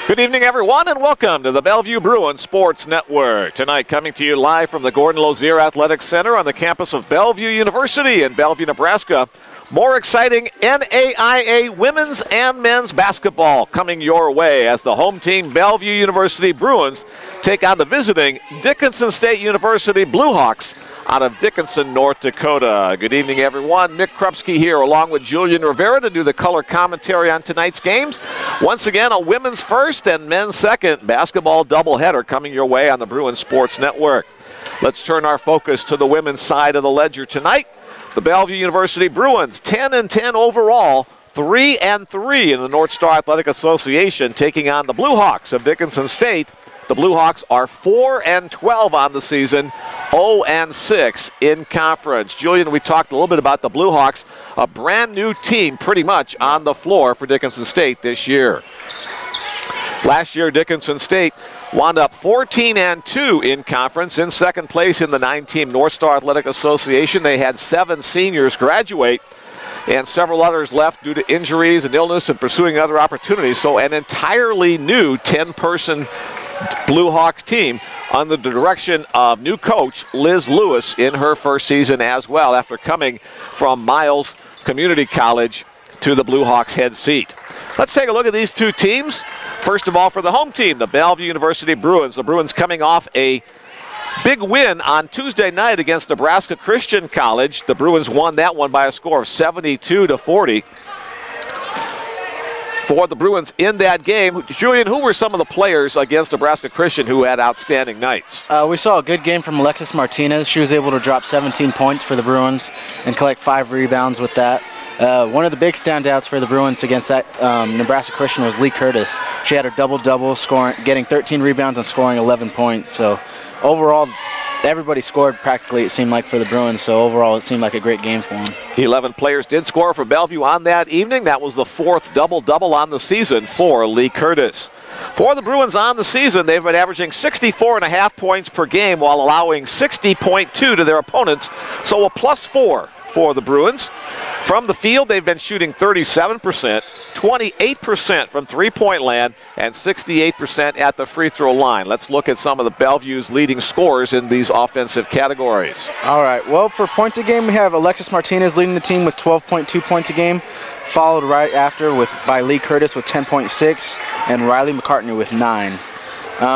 Good evening, everyone, and welcome to the Bellevue Bruins Sports Network. Tonight, coming to you live from the Gordon Lozier Athletic Center on the campus of Bellevue University in Bellevue, Nebraska. More exciting NAIA women's and men's basketball coming your way as the home team Bellevue University Bruins take on the visiting Dickinson State University Bluehawks out of Dickinson, North Dakota. Good evening, everyone. Mick Krupski here along with Julian Rivera to do the color commentary on tonight's games. Once again, a women's first and men's second basketball doubleheader coming your way on the Bruins Sports Network. Let's turn our focus to the women's side of the ledger tonight. The Bellevue University Bruins, 10-10 overall, 3-3 in the North Star Athletic Association, taking on the Bluehawks of Dickinson State. The Bluehawks are 4-12 on the season, 0-6 in conference. Julian, we talked a little bit about the Bluehawks, a brand new team pretty much on the floor for Dickinson State this year. Last year, Dickinson State wound up 14-2 in conference, in second place in the 9-team North Star Athletic Association. They had 7 seniors graduate and several others left due to injuries and illness and pursuing other opportunities. So an entirely new 10-person Bluehawks team under the direction of new coach Liz Lewis in her first season as well, after coming from Miles Community College to the Bluehawks head seat. Let's take a look at these two teams. First of all, for the home team, the Bellevue University Bruins. The Bruins coming off a big win on Tuesday night against Nebraska Christian College. The Bruins won that one by a score of 72-40. For the Bruins in that game, Julian, who were some of the players against Nebraska Christian who had outstanding nights? We saw a good game from Alexis Martinez. She was able to drop 17 points for the Bruins and collect 5 rebounds with that. One of the big standouts for the Bruins against that Nebraska Christian was Lee Curtis. She had a double-double, getting 13 rebounds and scoring 11 points. So overall, everybody scored practically, it seemed like, for the Bruins. So overall, it seemed like a great game for them. 11 players did score for Bellevue on that evening. That was the 4th double-double on the season for Lee Curtis. For the Bruins on the season, they've been averaging 64.5 points per game while allowing 60.2 to their opponents. So a +4 for the Bruins. From the field, they've been shooting 37%, 28% from three-point land, and 68% at the free throw line. Let's look at some of the Bellevue's leading scorers in these offensive categories. All right, well, for points a game, we have Alexis Martinez leading the team with 12.2 points a game, followed right after by Lee Curtis with 10.6 and Riley McCartney with 9.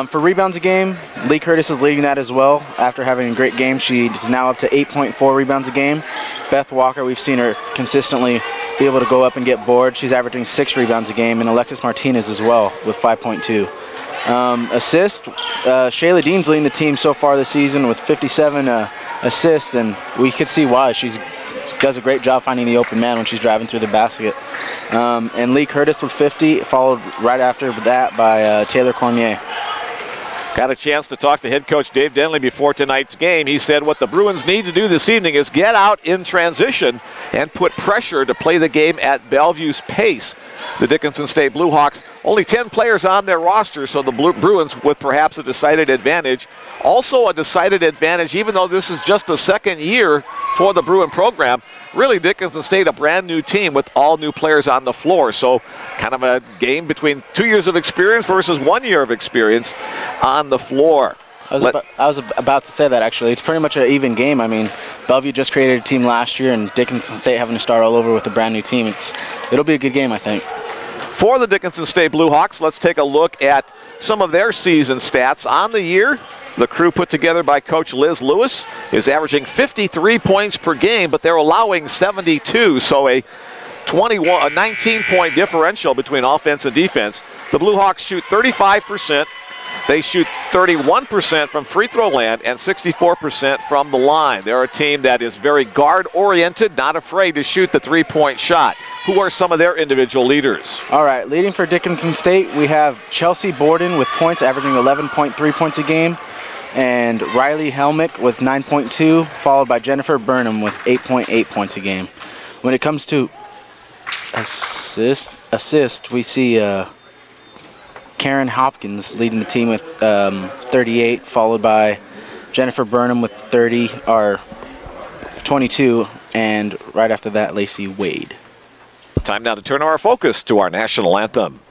For rebounds a game, Lee Curtis is leading that as well. After having a great game, she's now up to 8.4 rebounds a game. Beth Walker, we've seen her consistently be able to go up and get boards. She's averaging 6 rebounds a game, and Alexis Martinez as well with 5.2. Assist, Shayla Dean's leading the team so far this season with 57 assists, and we could see why. She does a great job finding the open man when she's driving through the basket. And Lee Curtis with 50, followed right after that by Taylor Cormier. Got a chance to talk to head coach Dave Denley before tonight's game. He said what the Bruins need to do this evening is get out in transition and put pressure to play the game at Bellevue's pace. The Dickinson State Bluehawks, only 10 players on their roster, so the Bruins with perhaps a decided advantage. Also a decided advantage, even though this is just the second year for the Bruin program. Really, Dickinson State, a brand new team with all new players on the floor. So kind of a game between 2 years of experience versus 1 year of experience on the floor. I was about to say that, actually. It's pretty much an even game. I mean, Bellevue just created a team last year, and Dickinson State having to start all over with a brand new team. It'll be a good game, I think. For the Dickinson State Bluehawks, let's take a look at some of their season stats on the year. The crew put together by Coach Liz Lewis is averaging 53 points per game, but they're allowing 72, so a 19-point differential between offense and defense. The Bluehawks shoot 35%. They shoot 31% from free throw land and 64% from the line. They're a team that is very guard-oriented, not afraid to shoot the three-point shot. Who are some of their individual leaders? All right, leading for Dickinson State, we have Chelsea Borden with points, averaging 11.3 points a game, and Riley Helmick with 9.2, followed by Jennifer Burnham with 8.8 points a game. When it comes to assist, we see Karen Hopkins leading the team with 38, followed by Jennifer Burnham with 22, and right after that, Lacey Wade. Time now to turn our focus to our national anthem.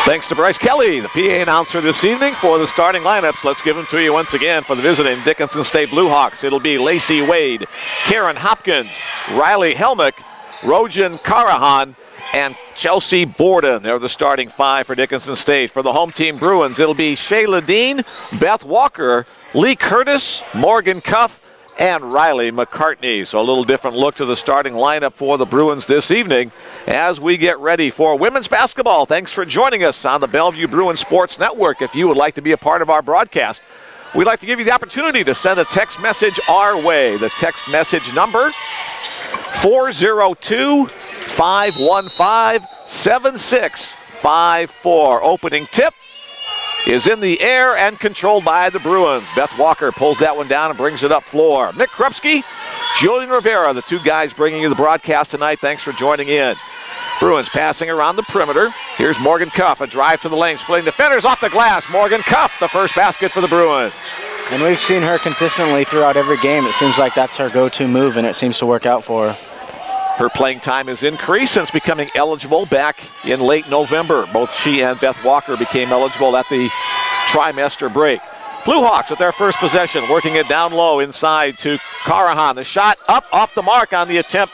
Thanks to Bryce Kelly, the PA announcer this evening for the starting lineups. Let's give them to you once again for the visiting Dickinson State Blue Hawks. It'll be Lacey Wade, Karen Hopkins, Riley Helmick, Rojan Karahan, and Chelsea Borden. They're the starting five for Dickinson State. For the home team Bruins, it'll be Shayla Dean, Beth Walker, Lee Curtis, Morgan Cuff, and Riley McCartney. So a little different look to the starting lineup for the Bruins this evening as we get ready for women's basketball. Thanks for joining us on the Bellevue Bruins Sports Network. If you would like to be a part of our broadcast, we'd like to give you the opportunity to send a text message our way. The text message number, 402-515-7654. Opening tip is in the air and controlled by the Bruins. Beth Walker pulls that one down and brings it up floor. Nick Krupski, Julian Rivera, the two guys bringing you the broadcast tonight. Thanks for joining in. Bruins passing around the perimeter. Here's Morgan Cuff, a drive to the lane, splitting defenders off the glass. Morgan Cuff, the first basket for the Bruins. And we've seen her consistently throughout every game. It seems like that's her go-to move, and it seems to work out for her. Her playing time has increased since becoming eligible back in late November. Both she and Beth Walker became eligible at the trimester break. Blue Hawks with their first possession, working it down low inside to Karahan. The shot up off the mark on the attempt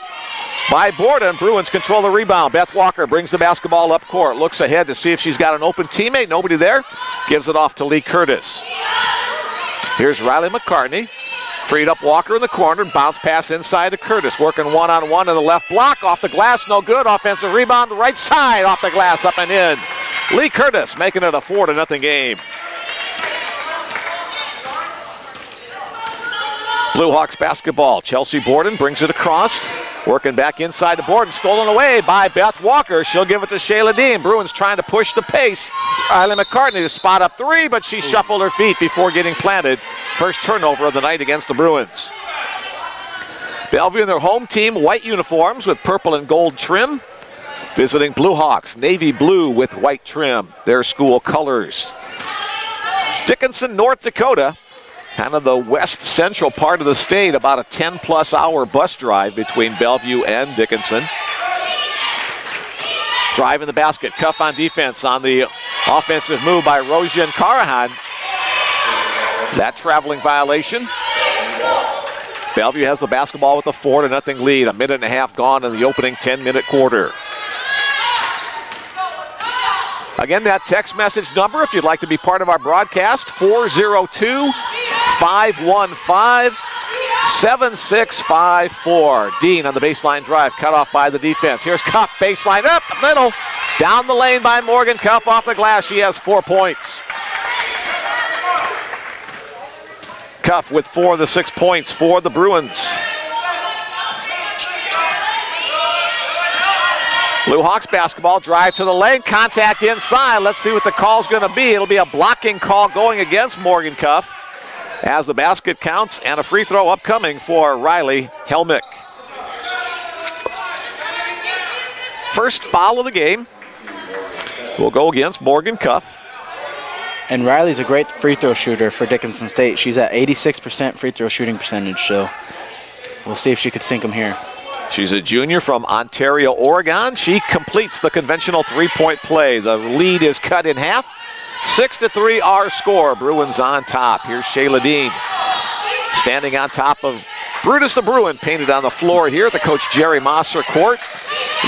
by Borden. Bruins control the rebound. Beth Walker brings the basketball up court, looks ahead to see if she's got an open teammate. Nobody there. Gives it off to Lee Curtis. Here's Riley McCartney. Freed up Walker in the corner, bounce pass inside to Curtis, working one-on-one in the left block, off the glass, no good. Offensive rebound, right side, off the glass, up and in. Lee Curtis making it a 4-0 game. Blue Hawks basketball. Chelsea Borden brings it across, working back inside to Borden, stolen away by Beth Walker. She'll give it to Shayla Dean. Bruins trying to push the pace. Riley McCartney to spot up three, but she shuffled her feet before getting planted. First turnover of the night against the Bruins. Bellevue in their home team, white uniforms with purple and gold trim. Visiting Blue Hawks, navy blue with white trim, their school colors. Dickinson, North Dakota, kind of the west central part of the state, about a 10-plus hour bus drive between Bellevue and Dickinson. Driving the basket, Cuff on defense on the offensive move by Rojan Karahan. That traveling violation. Bellevue has the basketball with a 4-0 lead. A minute and a half gone in the opening 10-minute quarter. Again, that text message number, if you'd like to be part of our broadcast, 402-515-7654. Dean on the baseline drive, cut off by the defense. Here's Cuff, baseline up the middle. Down the lane by Morgan Cuff off the glass. She has 4 points. Cuff with 4 of the 6 points for the Bruins. Blue Hawks basketball, drive to the lane, contact inside. Let's see what the call's going to be. It'll be a blocking call going against Morgan Cuff as the basket counts, and a free throw upcoming for Riley Helmick. First foul of the game will go against Morgan Cuff. And Riley's a great free throw shooter for Dickinson State. She's at 86% free throw shooting percentage, so we'll see if she could sink them here. She's a junior from Ontario, Oregon. She completes the conventional three-point play. The lead is cut in half. 6-3 our score. Bruins on top. Here's Shayla Dean standing on top of Brutus the Bruin, painted on the floor here at the Coach Jerry Mosser court.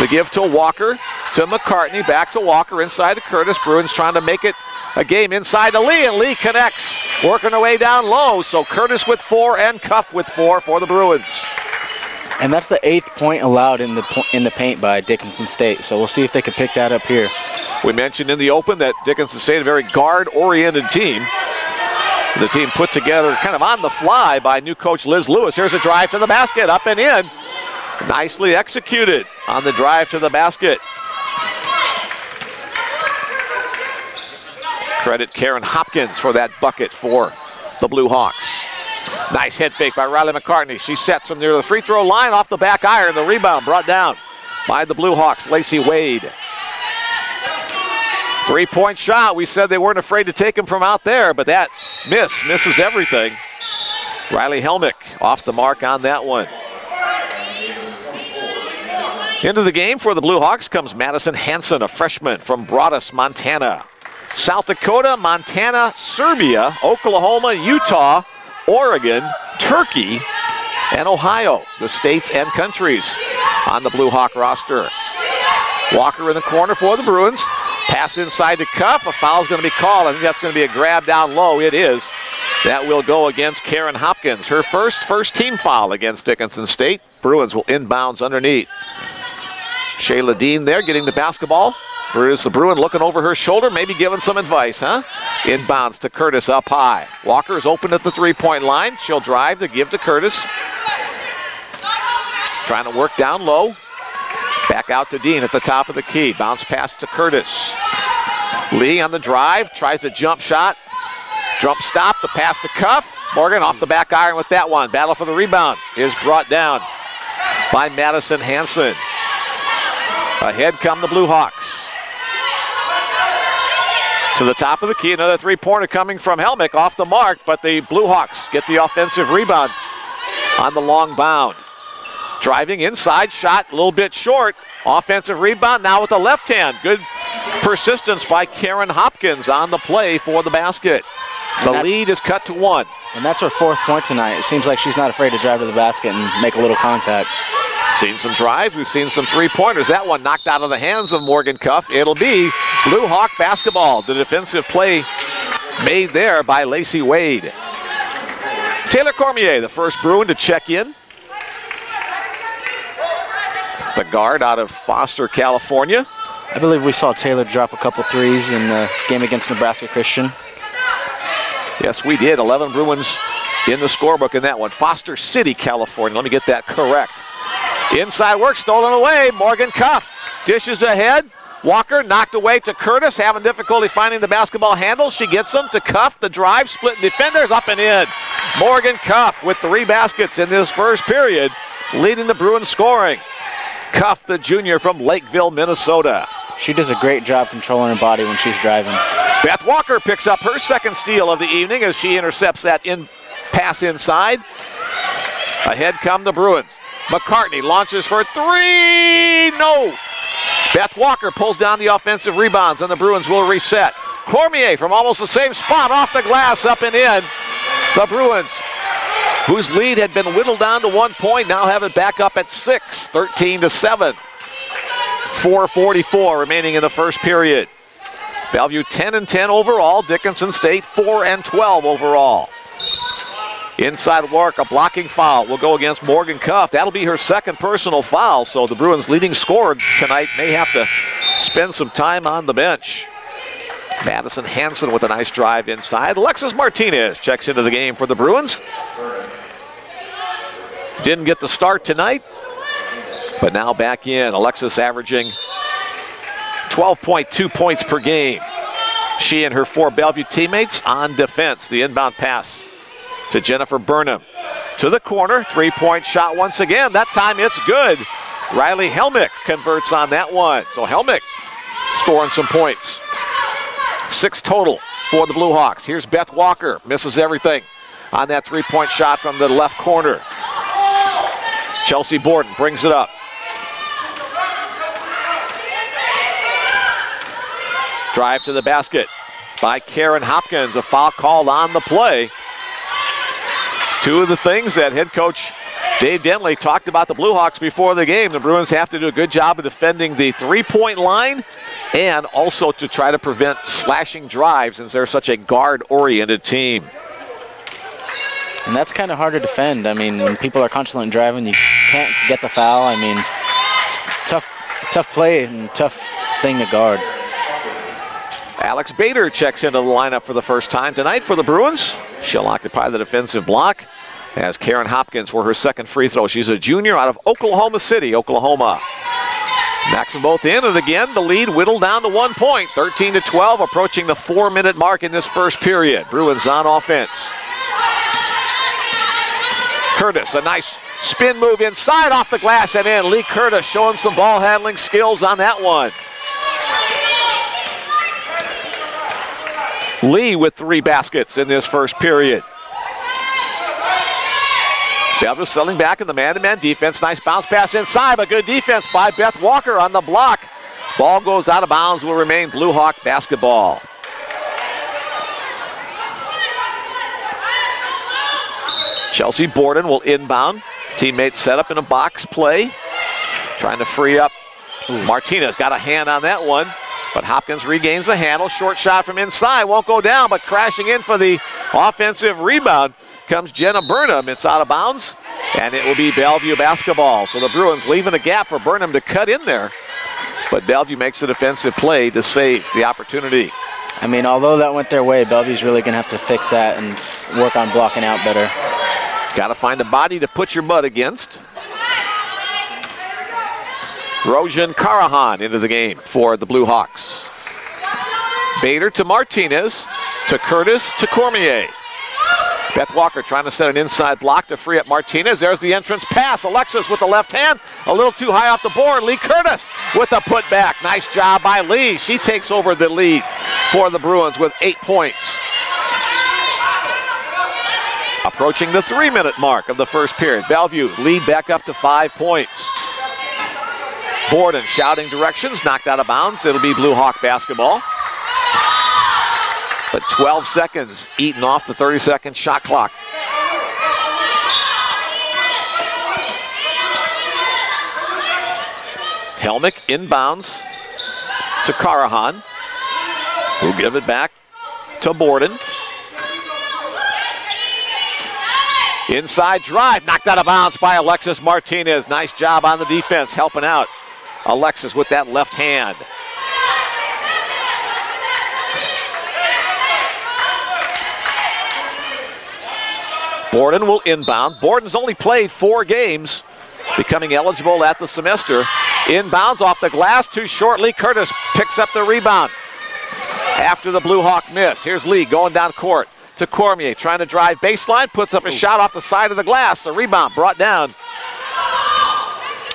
The give to Walker, to McCartney, back to Walker, inside to Curtis. Bruins trying to make it a game inside to Lee, and Lee connects, working her way down low. So Curtis with 4 and Cuff with 4 for the Bruins. And that's the 8th point allowed in the paint by Dickinson State. So we'll see if they can pick that up here. We mentioned in the open that Dickinson State, a very guard-oriented team. The team put together kind of on the fly by new coach Liz Lewis. Here's a drive to the basket, up and in. Nicely executed on the drive to the basket. Credit Karen Hopkins for that bucket for the Blue Hawks. Nice head fake by Riley McCartney. She sets from near the free throw line, off the back iron. The rebound brought down by the Blue Hawks, Lacey Wade. 3-point shot. We said they weren't afraid to take him from out there, but that misses everything. Riley Helmick off the mark on that one. Into the game for the Blue Hawks comes Madison Hansen, a freshman from Broadus, Montana. South Dakota, Montana, Serbia, Oklahoma, Utah, Oregon, Turkey, and Ohio, the states and countries on the Blue Hawk roster. Walker in the corner for the Bruins. Pass inside to Cuff. A foul's going to be called. I think that's going to be a grab down low. It is. That will go against Karen Hopkins. Her first team foul against Dickinson State. Bruins will inbounds underneath. Shayla Dean there getting the basketball. Bruce the Bruin looking over her shoulder, maybe giving some advice, huh? Inbounds to Curtis up high. Walker is open at the three-point line. She'll drive to give to Curtis. Trying to work down low. Back out to Dean at the top of the key. Bounce pass to Curtis. Lee on the drive, tries a jump shot. Jump stop, the pass to Cuff. Morgan off the back iron with that one. Battle for the rebound is brought down by Madison Hansen. Ahead come the Blue Hawks. To the top of the key, another three-pointer coming from Helmick off the mark, but the Blue Hawks get the offensive rebound on the long bound. Driving inside, shot a little bit short. Offensive rebound now with the left hand. Good persistence by Karen Hopkins on the play for the basket. The lead is cut to 1. And that's her 4th point tonight. It seems like she's not afraid to drive to the basket and make a little contact. Seen some drives, we've seen some three-pointers. That one knocked out of the hands of Morgan Cuff. It'll be Blue Hawk basketball. The defensive play made there by Lacey Wade. Taylor Cormier, the first Bruin to check in. The guard out of Foster, California. I believe we saw Taylor drop a couple threes in the game against Nebraska Christian. Yes, we did. 11 Bruins in the scorebook in that one. Foster City, California. Let me get that correct. Inside work, stolen away. Morgan Cuff dishes ahead. Walker knocked away to Curtis, having difficulty finding the basketball handle. She gets them to Cuff. The drive, split defenders, up and in. Morgan Cuff with 3 baskets in this first period, leading the Bruins scoring. Cuff, the junior from Lakeville, Minnesota. She does a great job controlling her body when she's driving. Beth Walker picks up her second steal of the evening as she intercepts that pass inside. Ahead come the Bruins. McCartney launches for 3. No! Beth Walker pulls down the offensive rebounds, and the Bruins will reset. Cormier from almost the same spot, off the glass, up and in. The Bruins, whose lead had been whittled down to 1 point, now have it back up at 6, 13-7. 4:44 remaining in the first period. Bellevue 10-10 overall. Dickinson State 4-12 overall. Inside work, a blocking foul will go against Morgan Cuff. That'll be her second personal foul, so the Bruins' leading scorer tonight may have to spend some time on the bench. Madison Hansen with a nice drive inside. Alexis Martinez checks into the game for the Bruins. Didn't get the start tonight, but now back in. Alexis averaging 12.2 points per game. She and her 4 Bellevue teammates on defense. The inbound pass to Jennifer Burnham. To the corner, 3-point shot once again. That time it's good. Riley Helmick converts on that one. So Helmick scoring some points. 6 total for the Blue Hawks. Here's Beth Walker, misses everything on that 3-point shot from the left corner. Chelsea Borden brings it up. Drive to the basket by Karen Hopkins. A foul called on the play. 2 of the things that head coach Dave Denley talked about the Blue Hawks before the game. The Bruins have to do a good job of defending the 3-point line and also to try to prevent slashing drives since they're such a guard-oriented team. And that's kind of hard to defend. I mean, when people are constantly driving, you can't get the foul. I mean, it's tough play and tough thing to guard. Alex Bader checks into the lineup for the first time tonight for the Bruins. She'll occupy the defensive block as Karen Hopkins for her second free throw. She's a junior out of Oklahoma City, Oklahoma. Knocks them both in, and again, the lead whittled down to 1 point. 13-12, approaching the 4-minute mark in this first period. Bruins on offense. Curtis, a nice spin move inside, off the glass and in. Lee Curtis showing some ball handling skills on that one. Lee with 3 baskets in this first period. Bellevue settling back in the man-to-man defense. Nice bounce pass inside, but good defense by Beth Walker on the block. Ball goes out of bounds, will remain Blue Hawk basketball. Chelsea Borden will inbound. Teammates set up in a box play. Trying to free up. Martinez got a hand on that one, but Hopkins regains the handle. Short shot from inside, won't go down, but crashing in for the offensive rebound comes Jenna Burnham. It's out of bounds, and it will be Bellevue basketball. So the Bruins leaving a gap for Burnham to cut in there, but Bellevue makes a defensive play to save the opportunity. I mean, although that went their way, Bellevue's really going to have to fix that and work on blocking out better. Got to find a body to put your butt against. Rojan Karahan into the game for the Blue Hawks. Bader to Martinez, to Curtis, to Cormier. Beth Walker trying to set an inside block to free up Martinez. There's the entrance pass. Alexis with the left hand, a little too high off the board. Lee Curtis with the putback. Nice job by Lee. She takes over the lead for the Bruins with 8 points. Approaching the 3-minute mark of the first period. Bellevue lead back up to 5 points. Borden shouting directions, knocked out of bounds. It'll be Blue Hawk basketball. But 12 seconds eaten off the 30-second shot clock. Helmick inbounds to Karahan, who'll give it back to Borden. Inside drive, knocked out of bounds by Alexis Martinez. Nice job on the defense, helping out Alexis with that left hand. Borden will inbound. Borden's only played 4 games, becoming eligible at the semester. Inbounds off the glass, too short. Lee Curtis picks up the rebound after the Blue Hawk miss. Here's Lee going down court to Cormier, trying to drive baseline, puts up a shot off the side of the glass. The rebound brought down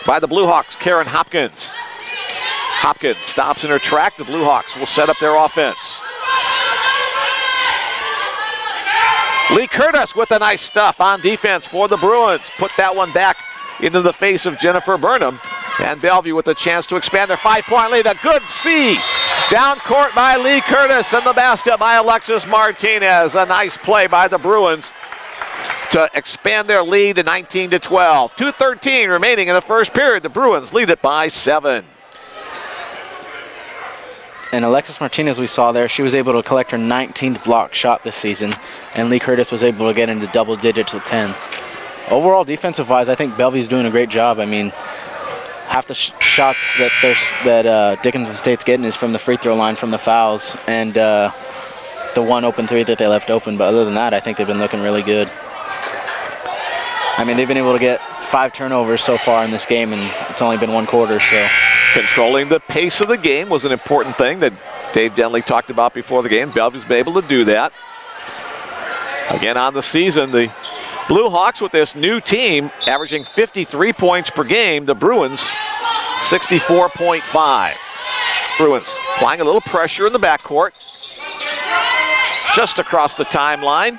by the Blue Hawks, Karen Hopkins. Hopkins stops in her track. The Blue Hawks will set up their offense. Lee Curtis with the nice stuff on defense for the Bruins. Put that one back into the face of Jennifer Burnham. And Bellevue with a chance to expand their 5-point lead. A good C down court by Lee Curtis, and the basket by Alexis Martinez. A nice play by the Bruins to expand their lead to 19-12. 2:13 remaining in the first period. The Bruins lead it by 7. And Alexis Martinez, we saw there, she was able to collect her 19th block shot this season, and Lee Curtis was able to get into double digits with 10. Overall, defensive-wise, I think Bellevue's doing a great job. I mean, half the shots that Dickinson State's getting is from the free throw line from the fouls, and the one open 3 that they left open. But other than that, I think they've been looking really good. I mean, they've been able to get 5 turnovers so far in this game, and it's only been 1 quarter, so. Controlling the pace of the game was an important thing that Dave Denley talked about before the game. Bellevue's been able to do that. Again, on the season, the Blue Hawks with this new team averaging 53 points per game. The Bruins, 64.5. Bruins applying a little pressure in the backcourt. Just across the timeline.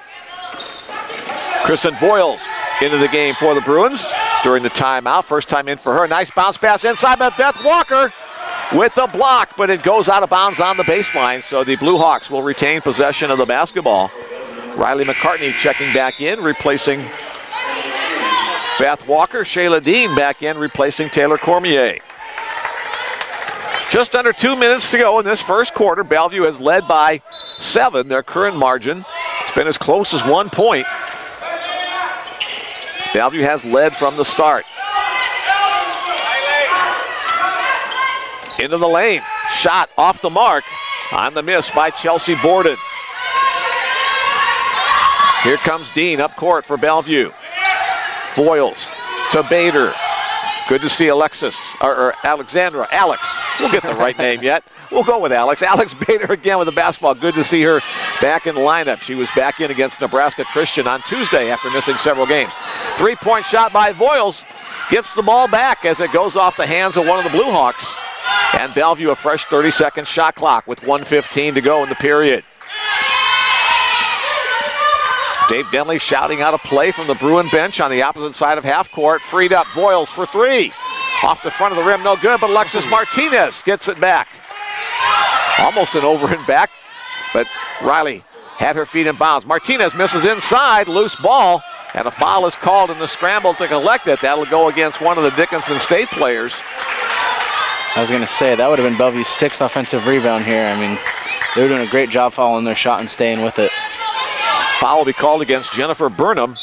Kristen Voiles into the game for the Bruins during the timeout. First time in for her. Nice bounce pass inside by Beth Walker with the block, but it goes out of bounds on the baseline, so the Blue Hawks will retain possession of the basketball. Riley McCartney checking back in, replacing Beth Walker. Shayla Dean back in, replacing Taylor Cormier. Just under 2 minutes to go in this first quarter. Bellevue has led by 7, their current margin. It's been as close as 1 point. Bellevue has led from the start. Into the lane. Shot off the mark on the miss by Chelsea Borden. Here comes Dean up court for Bellevue. Voiles to Bader. Good to see Alexandra. Alex. We'll get the right name yet. We'll go with Alex. Alex Bader again with the basketball. Good to see her back in the lineup. She was back in against Nebraska Christian on Tuesday after missing several games. 3-point shot by Voiles. Gets the ball back as it goes off the hands of one of the Blue Hawks. And Bellevue a fresh 30-second shot clock with 1:15 to go in the period. Dave Denley shouting out a play from the Bruin bench on the opposite side of half court. Freed up, Voiles for three. Off the front of the rim, no good, but Alexis Martinez gets it back. Almost an over and back, but Riley had her feet in bounds. Martinez misses inside, loose ball, and a foul is called in the scramble to collect it. That'll go against one of the Dickinson State players. I was going to say, that would have been Bellevue's 6th offensive rebound here. I mean, they were doing a great job following their shot and staying with it. Foul will be called against Jennifer Burnham.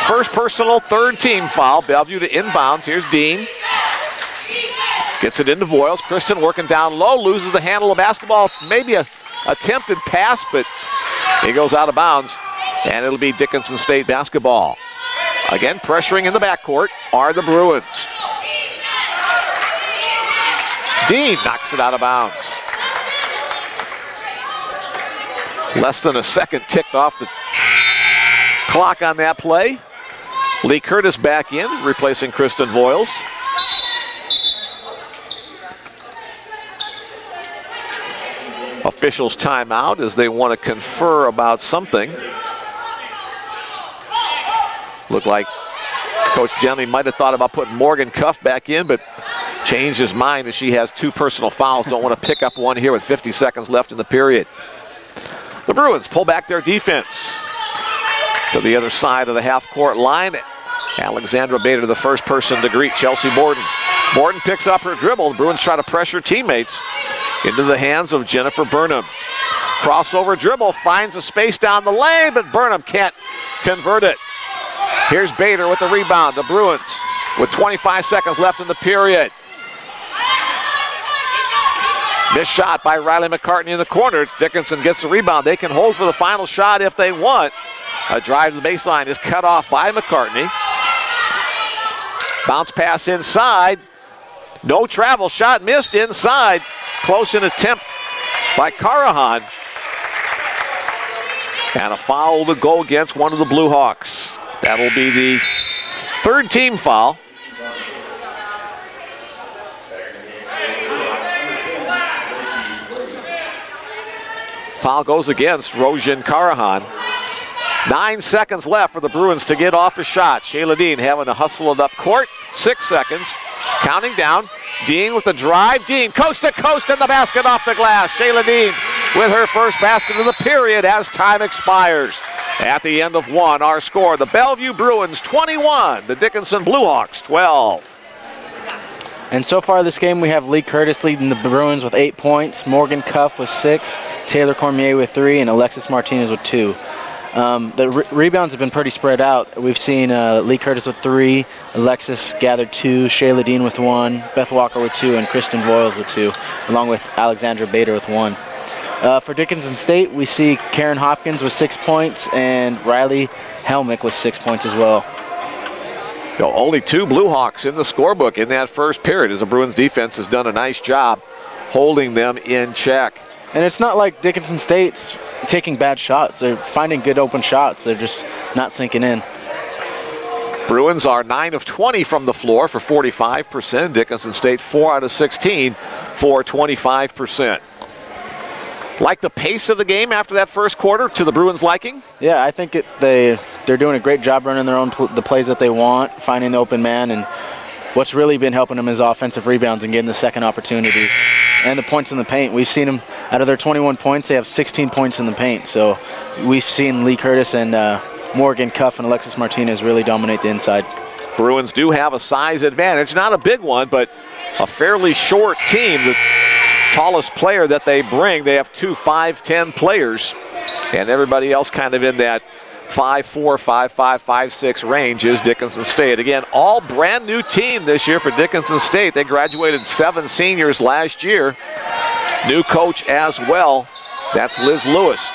First personal, third team foul. Bellevue to inbounds. Here's Dean. Gets it into Voiles. Kristen working down low, loses the handle of basketball. Maybe a attempted pass, but he goes out of bounds, and it'll be Dickinson State basketball. Again, pressuring in the backcourt are the Bruins. Dean knocks it out of bounds. Less than a second ticked off the clock on that play. Lee Curtis back in, replacing Kristen Voiles. Officials timeout as they want to confer about something. Looked like Coach Denley might have thought about putting Morgan Cuff back in, but changed his mind as she has 2 personal fouls. Don't want to pick up one here with 50 seconds left in the period. The Bruins pull back their defense to the other side of the half-court line. Alexandra Bader, the first person to greet Chelsea Borden. Borden picks up her dribble. The Bruins try to pressure teammates into the hands of Jennifer Burnham. Crossover dribble, finds a space down the lane, but Burnham can't convert it. Here's Bader with the rebound. The Bruins with 25 seconds left in the period. Missed shot by Riley McCartney in the corner. Dickinson gets the rebound. They can hold for the final shot if they want. A drive to the baseline is cut off by McCartney. Bounce pass inside. No travel, shot missed inside. Close in attempt by Carahan. And a foul to go against one of the Blue Hawks. That'll be the third team foul. Foul goes against Rosian Carahan. 9 seconds left for the Bruins to get off a shot. Shayla Dean having to hustle it up court. 6 seconds. Counting down. Dean with the drive. Dean coast to coast and the basket off the glass. Shayla Dean with her first basket of the period as time expires. At the end of one, our score, the Bellevue Bruins 21, the Dickinson Blue Hawks 12. And so far this game, we have Lee Curtis leading the Bruins with 8 points, Morgan Cuff with 6, Taylor Cormier with 3, and Alexis Martinez with 2. The rebounds have been pretty spread out. We've seen Lee Curtis with 3, Alexis gathered 2, Shayla Dean with 1, Beth Walker with 2, and Kristen Voiles with 2, along with Alexandra Bader with 1. For Dickinson State, we see Karen Hopkins with 6 points and Riley Helmick with 6 points as well. So only 2 Blue Hawks in the scorebook in that first period, as the Bruins defense has done a nice job holding them in check. And it's not like Dickinson State's taking bad shots. They're finding good open shots. They're just not sinking in. Bruins are 9 of 20 from the floor for 45%. Dickinson State 4 out of 16 for 25%. Like the pace of the game after that first quarter to the Bruins' liking? Yeah, I think they're doing a great job running their own the plays that they want, finding the open man, and what's really been helping them is offensive rebounds and getting the second opportunities. And the points in the paint. We've seen them, out of their 21 points, they have 16 points in the paint. So we've seen Lee Curtis and Morgan Cuff and Alexis Martinez really dominate the inside. Bruins do have a size advantage. Not a big one, but a fairly short team. The tallest player that they bring, they have 2 5'10" players. And everybody else kind of in that 5'4", 5'5", 5'6" range is Dickinson State. Again, all brand new team this year for Dickinson State. They graduated 7 seniors last year. New coach as well. That's Liz Lewis.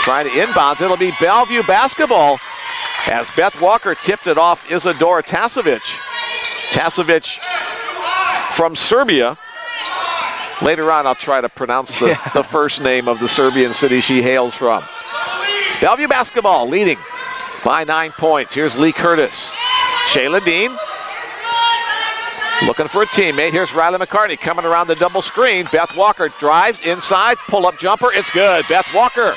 Trying to inbounds. It'll be Bellevue basketball as Beth Walker tipped it off Isadora Tasovic. Tasovic from Serbia. Later on, I'll try to pronounce the first name of the Serbian city she hails from. Bellevue basketball leading by 9 points. Here's Lee Curtis. Shayla Dean looking for a teammate. Here's Riley McCartney coming around the double screen. Beth Walker drives inside, pull-up jumper. It's good. Beth Walker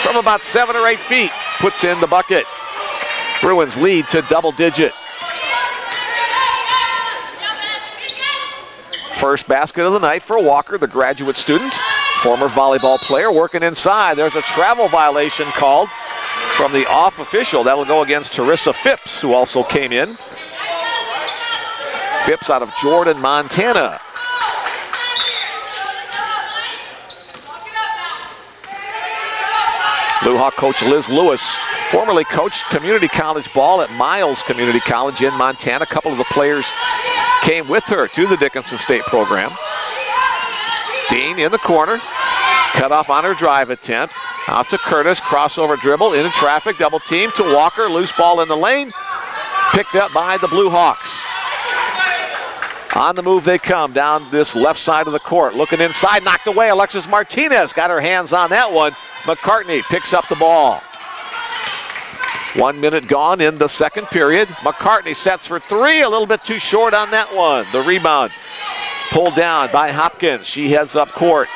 from about 7 or 8 feet puts in the bucket. Bruins lead to double digit. First basket of the night for Walker, the graduate student, former volleyball player, working inside. There's a travel violation called from the off official. That'll go against Teresa Phipps, who also came in. Phipps out of Jordan, Montana. Blue Hawk coach Liz Lewis formerly coached community college ball at Miles Community College in Montana. A couple of the players came with her to the Dickinson State program. Dean in the corner, cut off on her drive attempt. Out to Curtis, crossover dribble, into traffic, double team to Walker, loose ball in the lane, picked up by the Blue Hawks. On the move they come down this left side of the court, looking inside, knocked away. Alexis Martinez got her hands on that one. McCartney picks up the ball. 1 minute gone in the second period. McCartney sets for three, a little bit too short on that one. The rebound pulled down by Hopkins. She heads up court.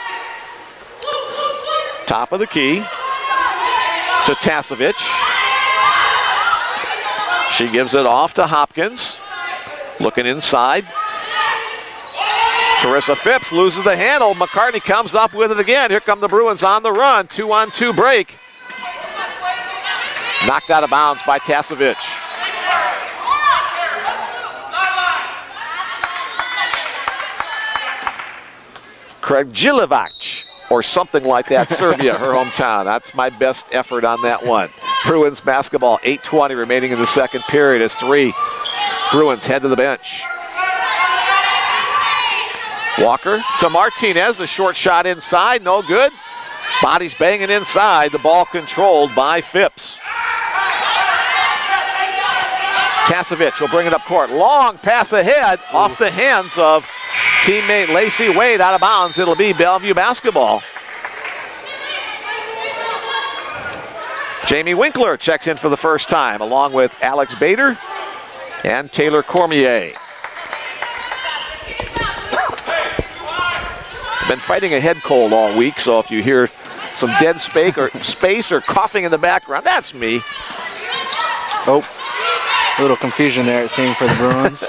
Top of the key to Tasevich. She gives it off to Hopkins. Looking inside. Teresa Phipps loses the handle. McCartney comes up with it again. Here come the Bruins on the run. 2-on-2 break. Knocked out of bounds by Tasevich. Kragjilevac, or something like that, Serbia, her hometown. That's my best effort on that one. Bruins basketball, 8:20 remaining in the second period as three Bruins head to the bench. Walker to Martinez, a short shot inside, no good. Bodies banging inside, the ball controlled by Phipps. Tasevich will bring it up court. Long pass ahead off the hands of teammate Lacey Wade, out of bounds. It'll be Bellevue basketball. Jamie Winkler checks in for the first time, along with Alex Bader and Taylor Cormier. Been fighting a head cold all week, so if you hear some dead space or coughing in the background, that's me. Oh, a little confusion there, it seemed, for the Bruins.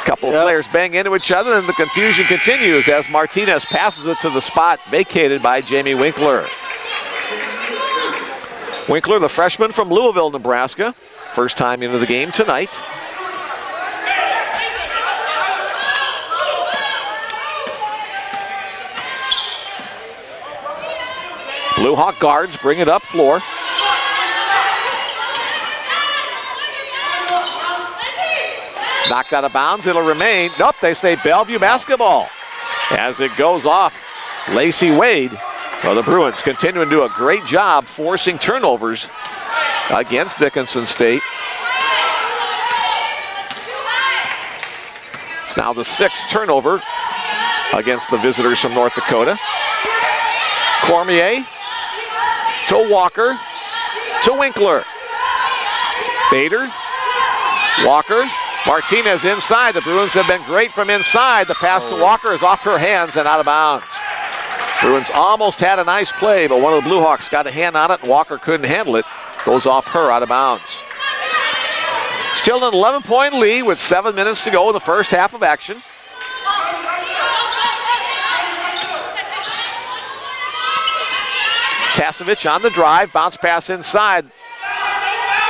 Couple of players bang into each other, and the confusion continues as Martinez passes it to the spot vacated by Jamie Winkler. Winkler, the freshman from Louisville, Nebraska. First time into the game tonight. Blue Hawk guards bring it up floor. Knocked out of bounds, it'll remain. Nope, they say Bellevue basketball. As it goes off, Lacey Wade. Well, the Bruins continuing to do a great job forcing turnovers against Dickinson State. It's now the sixth turnover against the visitors from North Dakota. Cormier to Walker to Winkler. Bader, Walker, Martinez inside. The Bruins have been great from inside. The pass to Walker is off her hands and out of bounds. Bruins almost had a nice play, but one of the Blue Hawks got a hand on it and Walker couldn't handle it. Goes off her, out of bounds. Still an 11-point lead with 7 minutes to go in the first half of action. Tasevich on the drive, bounce pass inside.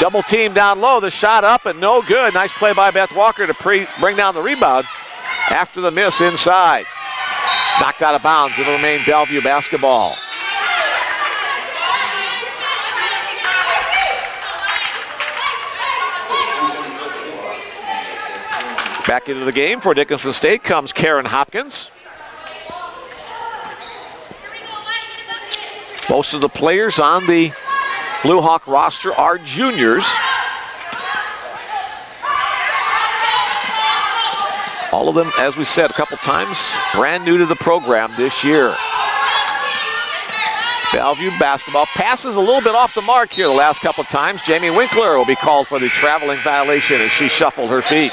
Double team down low, the shot up and no good. Nice play by Beth Walker to bring down the rebound after the miss inside. Knocked out of bounds, it'll remain Bellevue basketball. Back into the game for Dickinson State comes Karen Hopkins. Most of the players on the Blue Hawk roster are juniors. All of them, as we said a couple times, brand new to the program this year. Bellevue basketball passes a little bit off the mark here the last couple of times. Jamie Winkler will be called for the traveling violation as she shuffled her feet.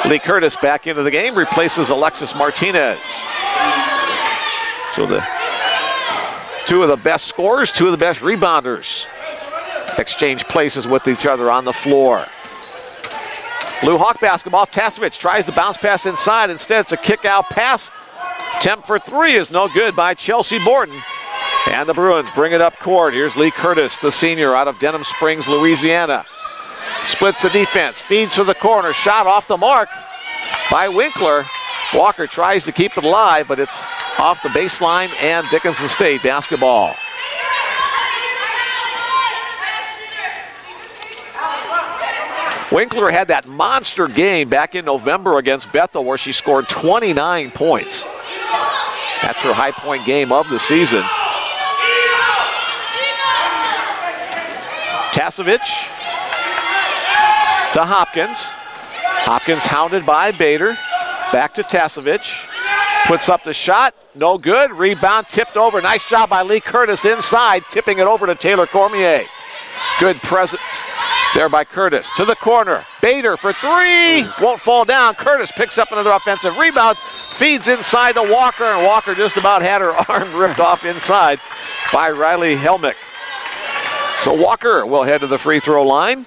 Lee Curtis back into the game, replaces Alexis Martinez. So the two of the best scorers, two of the best rebounders exchange places with each other on the floor. Blue Hawk basketball. Tasevich tries to bounce pass inside. Instead, it's a kick-out pass. Attempt for three is no good by Chelsea Borden. And the Bruins bring it up court. Here's Lee Curtis, the senior out of Denham Springs, Louisiana. Splits the defense, feeds to the corner. Shot off the mark by Winkler. Walker tries to keep it alive, but it's off the baseline and Dickinson State basketball. Winkler had that monster game back in November against Bethel where she scored 29 points. That's her high point game of the season. Tasevich to Hopkins. Hopkins hounded by Bader. Back to Tasevich. Puts up the shot. No good. Rebound tipped over. Nice job by Lee Curtis inside, tipping it over to Taylor Cormier. Good presence there by Curtis. To the corner. Bader for three. Won't fall down. Curtis picks up another offensive rebound. Feeds inside to Walker, and Walker just about had her arm ripped off inside by Riley Helmick. So Walker will head to the free throw line.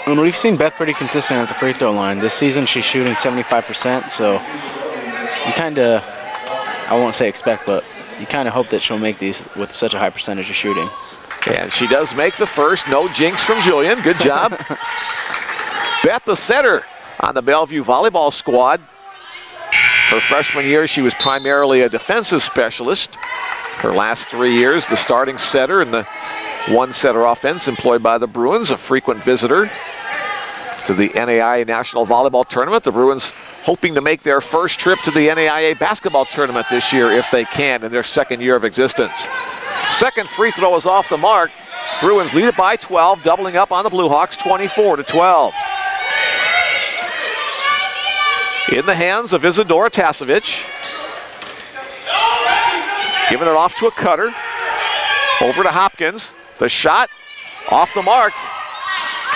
And we've seen Beth pretty consistent at the free throw line. This season she's shooting 75%, so you kind of, I won't say expect, but you kind of hope that she'll make these with such a high percentage of shooting. And she does make the first. No jinx from Julian. Good job. Beth, the setter on the Bellevue volleyball squad. Her freshman year, she was primarily a defensive specialist. Her last 3 years, the starting setter in the one-setter offense employed by the Bruins, a frequent visitor to the NAIA National Volleyball Tournament. The Bruins hoping to make their first trip to the NAIA basketball tournament this year if they can in their second year of existence. Second free throw is off the mark. Bruins lead it by 12, doubling up on the Blue Hawks, 24-12. In the hands of Isadora Tasevich. Giving it off to a cutter. Over to Hopkins. The shot off the mark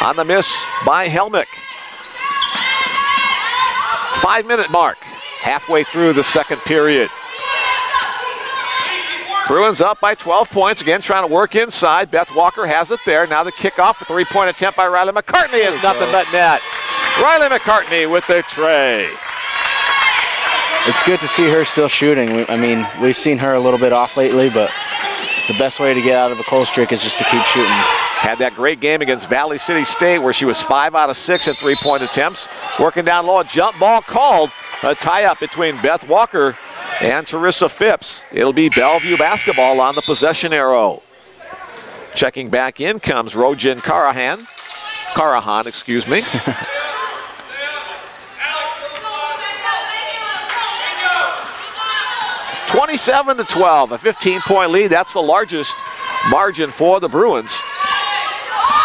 on the miss by Helmick. 5-minute mark, halfway through the second period. Bruins up by 12 points, again trying to work inside. Beth Walker has it there. Now the kickoff, a three-point attempt by Riley McCartney is nothing but net. Riley McCartney with the tray. It's good to see her still shooting. I mean, we've seen her a little bit off lately, but the best way to get out of a cold streak is just to keep shooting. Had that great game against Valley City State where she was 5 out of 6 in three-point attempts. Working down low, a jump ball called. A tie-up between Beth Walker and Teresa Phipps. It'll be Bellevue basketball on the possession arrow. Checking back in comes Rojin Karahan, excuse me. 27-12, a 15-point lead. That's the largest margin for the Bruins.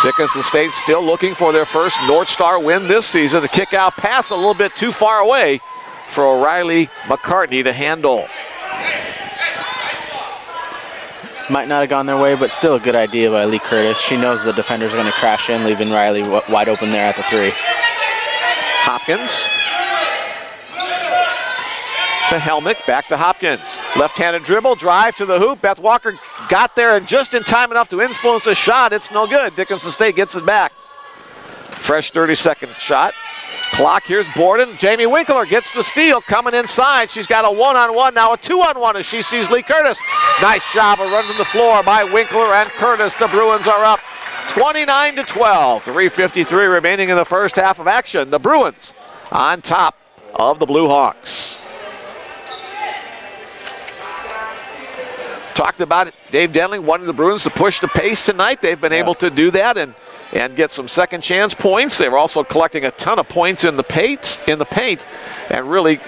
Dickinson State still looking for their first North Star win this season. The kick out pass a little bit too far away for Riley McCartney to handle. Might not have gone their way, but still a good idea by Lee Curtis. She knows the defender's going to crash in, leaving Riley wide open there at the three. Hopkins to Helmick, back to Hopkins. Left-handed dribble, drive to the hoop. Beth Walker got there and just in time enough to influence the shot. It's no good. Dickinson State gets it back. Fresh 30-second shot. Clock, here's Borden. Jamie Winkler gets the steal, coming inside. She's got a one-on-one, now a two-on-one as she sees Lee Curtis. Nice job of running the floor by Winkler and Curtis. The Bruins are up 29-12. 3:53 remaining in the first half of action. The Bruins on top of the Blue Hawks. Talked about it, Dave Denling wanted the Bruins to push the pace tonight. They've been able to do that and get some second chance points. They were also collecting a ton of points in the paint and really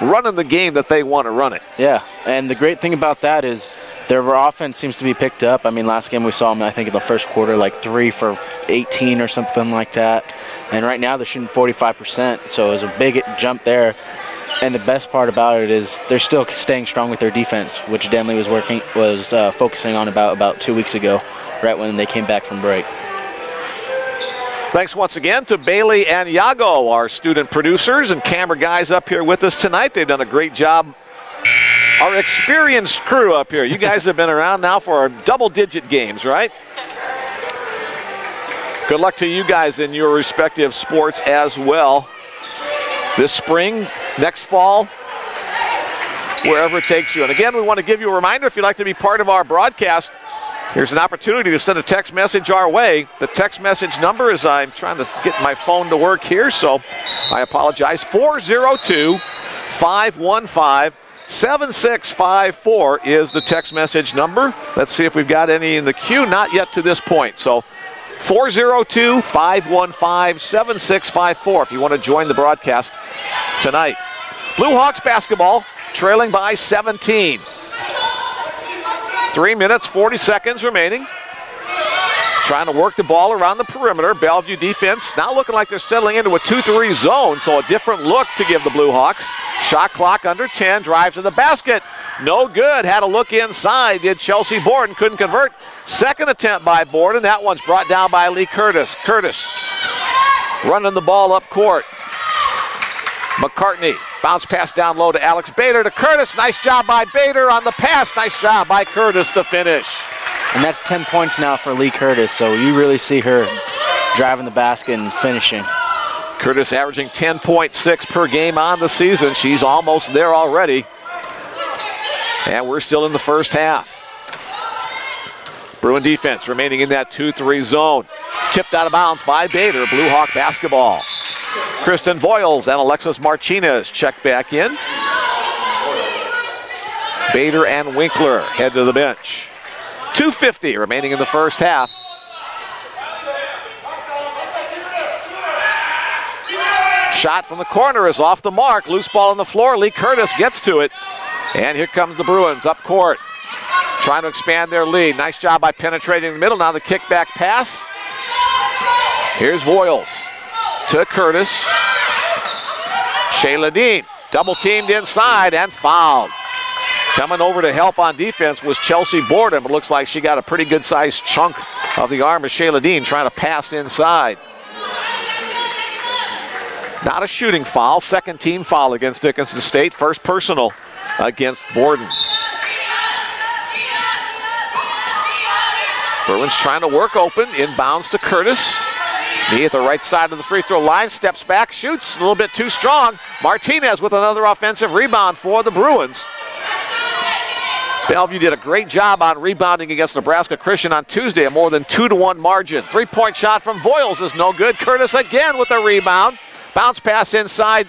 running the game that they want to run it. Yeah, and the great thing about that is their offense seems to be picked up. I mean, last game we saw them, I think, in the first quarter, like 3 for 18 or something like that. And right now they're shooting 45%, so it was a big jump there. And the best part about it is they're still staying strong with their defense, which Denley was focusing on about 2 weeks ago, right when they came back from break. Thanks once again to Bailey and Yago, our student producers and camera guys up here with us tonight. They've done a great job our experienced crew up here. You guys have been around now for double-digit games, right? Good luck to you guys in your respective sports as well. This spring, next fall, wherever it takes you. And again, we want to give you a reminder, if you'd like to be part of our broadcast, here's an opportunity to send a text message our way. The text message number is, I'm trying to get my phone to work here, so I apologize, 402-515-7654 is the text message number. Let's see if we've got any in the queue. Not yet to this point. So 402-515-7654 if you want to join the broadcast tonight. Blue Hawks basketball trailing by 17. 3 minutes, 40 seconds remaining. Trying to work the ball around the perimeter. Bellevue defense now looking like they're settling into a 2-3 zone, so a different look to give the Blue Hawks. Shot clock under 10, drive to the basket. No good. Had a look inside. Did Chelsea Borden. Couldn't convert. Second attempt by Borden. That one's brought down by Lee Curtis. Curtis running the ball up court. McCartney. Bounce pass down low to Alex Bader to Curtis. Nice job by Bader on the pass. Nice job by Curtis to finish. And that's 10 points now for Lee Curtis, so you really see her driving the basket and finishing. Curtis averaging 10.6 per game on the season. She's almost there already. And we're still in the first half. Bruin defense remaining in that 2-3 zone. Tipped out of bounds by Bader. Blue Hawk basketball. Kristen Voiles and Alexis Martinez check back in. Bader and Winkler head to the bench. 2:50 remaining in the first half. Shot from the corner is off the mark. Loose ball on the floor. Lee Curtis gets to it. And here comes the Bruins up court. Trying to expand their lead. Nice job by penetrating the middle. Now the kickback pass. Here's Voiles to Curtis. Shayla Dean double teamed inside and fouled. Coming over to help on defense was Chelsea Borden, but looks like she got a pretty good sized chunk of the arm of Shayla Dean trying to pass inside. Not a shooting foul, second team foul against Dickinson State, first personal against Borden. Bruins trying to work open, inbounds to Curtis. Knee at the right side of the free throw line, steps back, shoots a little bit too strong. Martinez with another offensive rebound for the Bruins. Bellevue did a great job on rebounding against Nebraska Christian on Tuesday, a more than 2-1 margin. Three-point shot from Voiles is no good. Curtis again with the rebound. Bounce pass inside.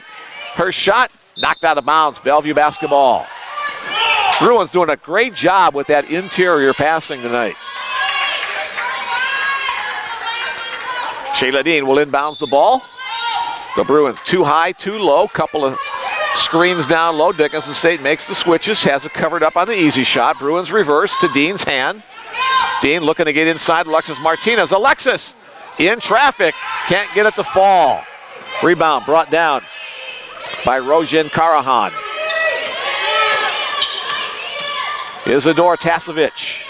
Her shot knocked out of bounds. Bellevue basketball. Bruins doing a great job with that interior passing tonight. Shayla Dean will inbounds the ball. The Bruins too high, too low. Couple of screens down low. Dickinson State makes the switches, has it covered up on the easy shot. Bruins reverse to Dean's hand. Dean looking to get inside Alexis Martinez. Alexis in traffic, can't get it to fall. Rebound brought down by Rojin Karahan. Isadora Tasevich.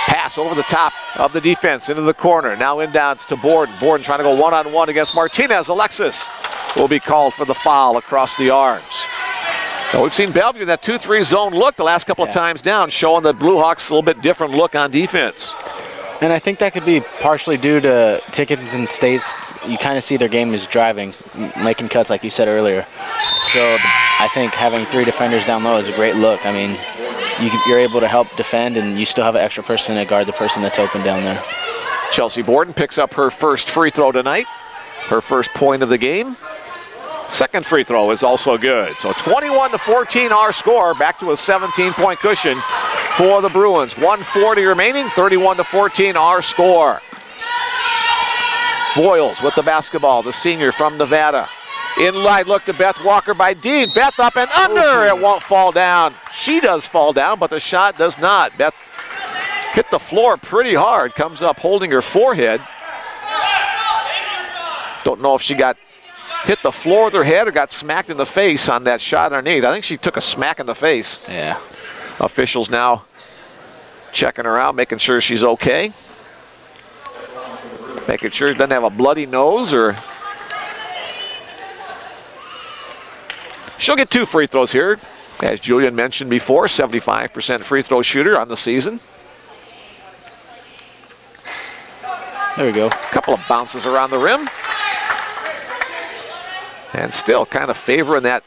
Pass over the top of the defense into the corner. Now inbounds to Borden. Borden trying to go one-on-one against Martinez. Alexis will be called for the foul across the arms. So we've seen Bellevue in that 2-3 zone look the last couple of times down, showing the Blue Hawks a little bit different look on defense. And I think that could be partially due to Dickinson State's, you kind of see their game is driving, making cuts like you said earlier. So I think having three defenders down low is a great look. I mean, you're able to help defend, and you still have an extra person to guard the person that's open down there. Chelsea Borden picks up her first free throw tonight, her first point of the game. Second free throw is also good. So 21-14 our score, back to a 17-point cushion for the Bruins. 1:40 remaining, 31-14 our score. Voiles with the basketball, the senior from Nevada. Inline look to Beth Walker by Dean. Beth up and under. It won't fall down. She does fall down, but the shot does not. Beth hit the floor pretty hard. Comes up holding her forehead. Don't know if she got hit the floor with her head or got smacked in the face on that shot underneath. I think she took a smack in the face. Yeah. Officials now checking her out, making sure she's okay. Making sure she doesn't have a bloody nose or... She'll get two free throws here As Julian mentioned before, 75% free throw shooter on the season. There we go. A couple of bounces around the rim. And still kind of favoring that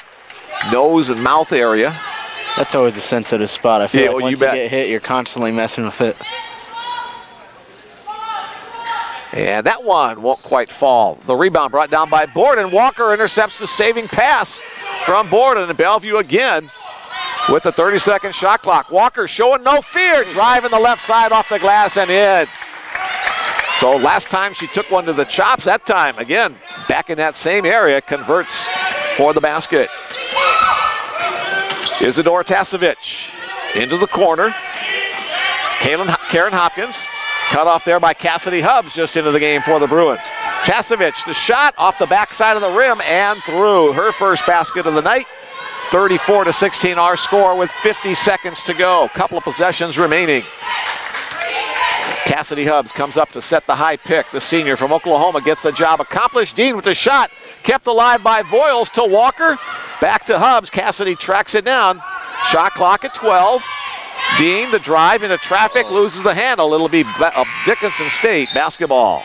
nose and mouth area. That's always a sensitive spot. I feel Yeah, like well, once you get hit, you're constantly messing with it. And that one won't quite fall. The rebound brought down by Borden. Walker intercepts the saving pass from Borden. And Bellevue again with the 30-second shot clock. Walker showing no fear, driving the left side off the glass and in. So last time she took one to the chops, that time, again, back in that same area, converts for the basket. Isidore Tasevich into the corner. Karen Hopkins, cut off there by Cassidy Hubbs, just into the game for the Bruins. Tasevich, the shot off the backside of the rim and through. Her first basket of the night. 34-16 our score with 50 seconds to go. Couple of possessions remaining. Cassidy Hubbs comes up to set the high pick. The senior from Oklahoma gets the job accomplished. Dean with the shot, kept alive by Voiles to Walker. Back to Hubbs. Cassidy tracks it down. Shot clock at 12. Dean, the drive into traffic, loses the handle. It'll be Dickinson State basketball.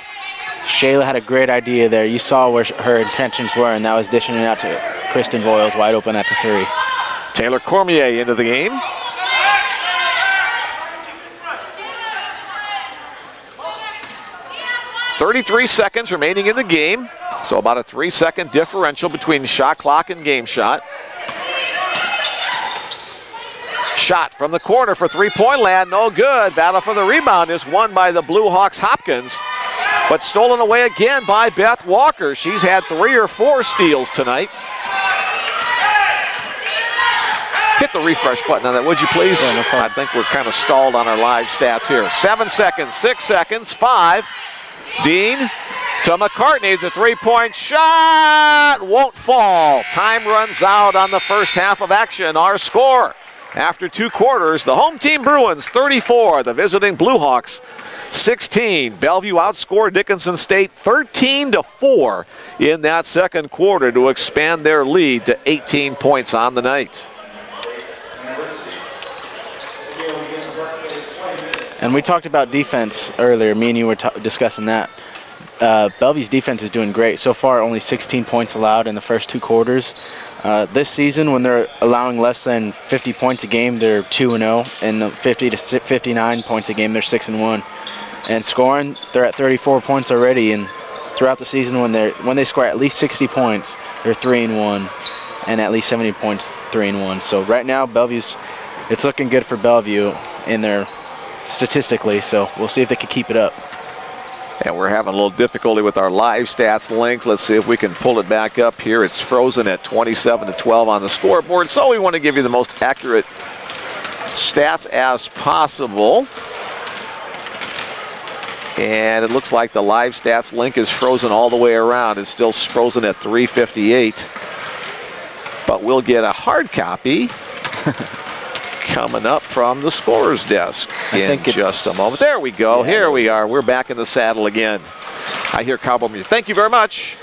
Shayla had a great idea there. You saw where her intentions were, and that was dishing it out to Kristen Voiles, wide open at the 3. Taylor Cormier into the game. .33 seconds remaining in the game, so about a 3-second differential between shot clock and game shot. Shot from the corner for three-point land, no good. Battle for the rebound is won by the Blue Hawks Hopkins, but stolen away again by Beth Walker. She's had 3 or 4 steals tonight. Hit the refresh button on that, would you please? Yeah, no problem. I think we're kind of stalled on our live stats here. 7 seconds, 6 seconds, 5. Dean to McCartney, the three-point shot won't fall. Time runs out on the first half of action. Our score after 2 quarters, the home team Bruins 34, the visiting Blue Hawks 16. Bellevue outscored Dickinson State 13-4 in that second quarter to expand their lead to 18 points on the night. And we talked about defense earlier. Me and you were discussing that. Bellevue's defense is doing great. So far, only 16 points allowed in the first 2 quarters. This season, when they're allowing less than 50 points a game, they're 2-0. And 50 to 59 points a game, they're 6-1. And scoring, they're at 34 points already. And throughout the season, when they score at least 60 points, they're 3-1. And at least 70 points, 3-1. So right now, it's looking good for Bellevue in their statistically, so we'll see if they can keep it up. And we're having a little difficulty with our live stats link. Let's see if we can pull it back up here. It's frozen at 27-12 on the scoreboard, so we want to give you the most accurate stats as possible. And it looks like the live stats link is frozen all the way around. It's still frozen at 3:58. But we'll get a hard copy coming up from the scorer's desk in just a moment. There we go. Yeah, here we are. We're back in the saddle again. I hear cowboy music. Thank you very much.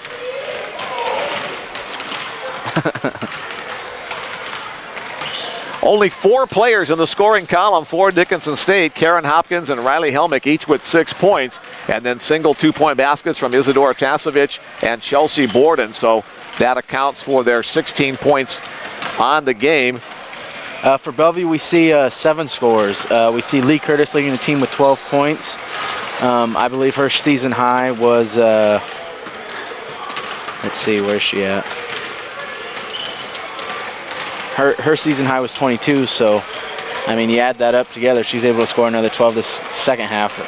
Only 4 players in the scoring column for Dickinson State. Karen Hopkins and Riley Helmick, each with 6 points. And then single 2-point baskets from Isidore Tasevich and Chelsea Borden. So that accounts for their 16 points on the game. For Bellevue, we see 7 scorers. We see Lee Curtis leading the team with 12 points. I believe her season high was, let's see, where's she at? Her season high was 22, so, I mean, you add that up together, she's able to score another 12 this second half.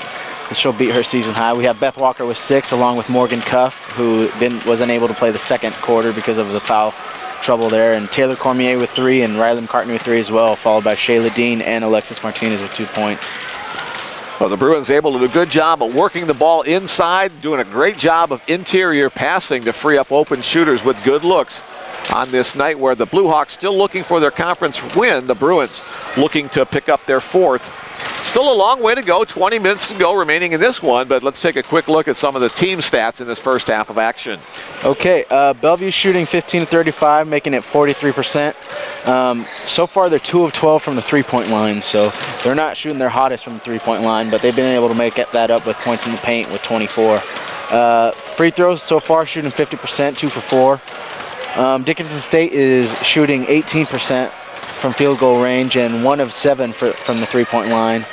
She'll beat her season high. We have Beth Walker with 6, along with Morgan Cuff, who was unable to play the second quarter because of the foul trouble there, and Taylor Cormier with 3 and Riley McCartney with 3 as well, followed by Shayla Dean and Alexis Martinez with 2 points. Well, the Bruins able to do a good job of working the ball inside, doing a great job of interior passing to free up open shooters with good looks on this night where the Blue Hawks still looking for their conference win. The Bruins looking to pick up their 4th Still a long way to go, 20 minutes to go remaining in this one, but let's take a quick look at some of the team stats in this first half of action. Okay, Bellevue shooting 15 to 35, making it 43%. So far, they're 2 of 12 from the three-point line, so they're not shooting their hottest from the three-point line, but they've been able to make that up with points in the paint with 24. Free throws so far shooting 50%, 2 for 4. Dickinson State is shooting 18% from field goal range and 1 of 7 from the three-point line,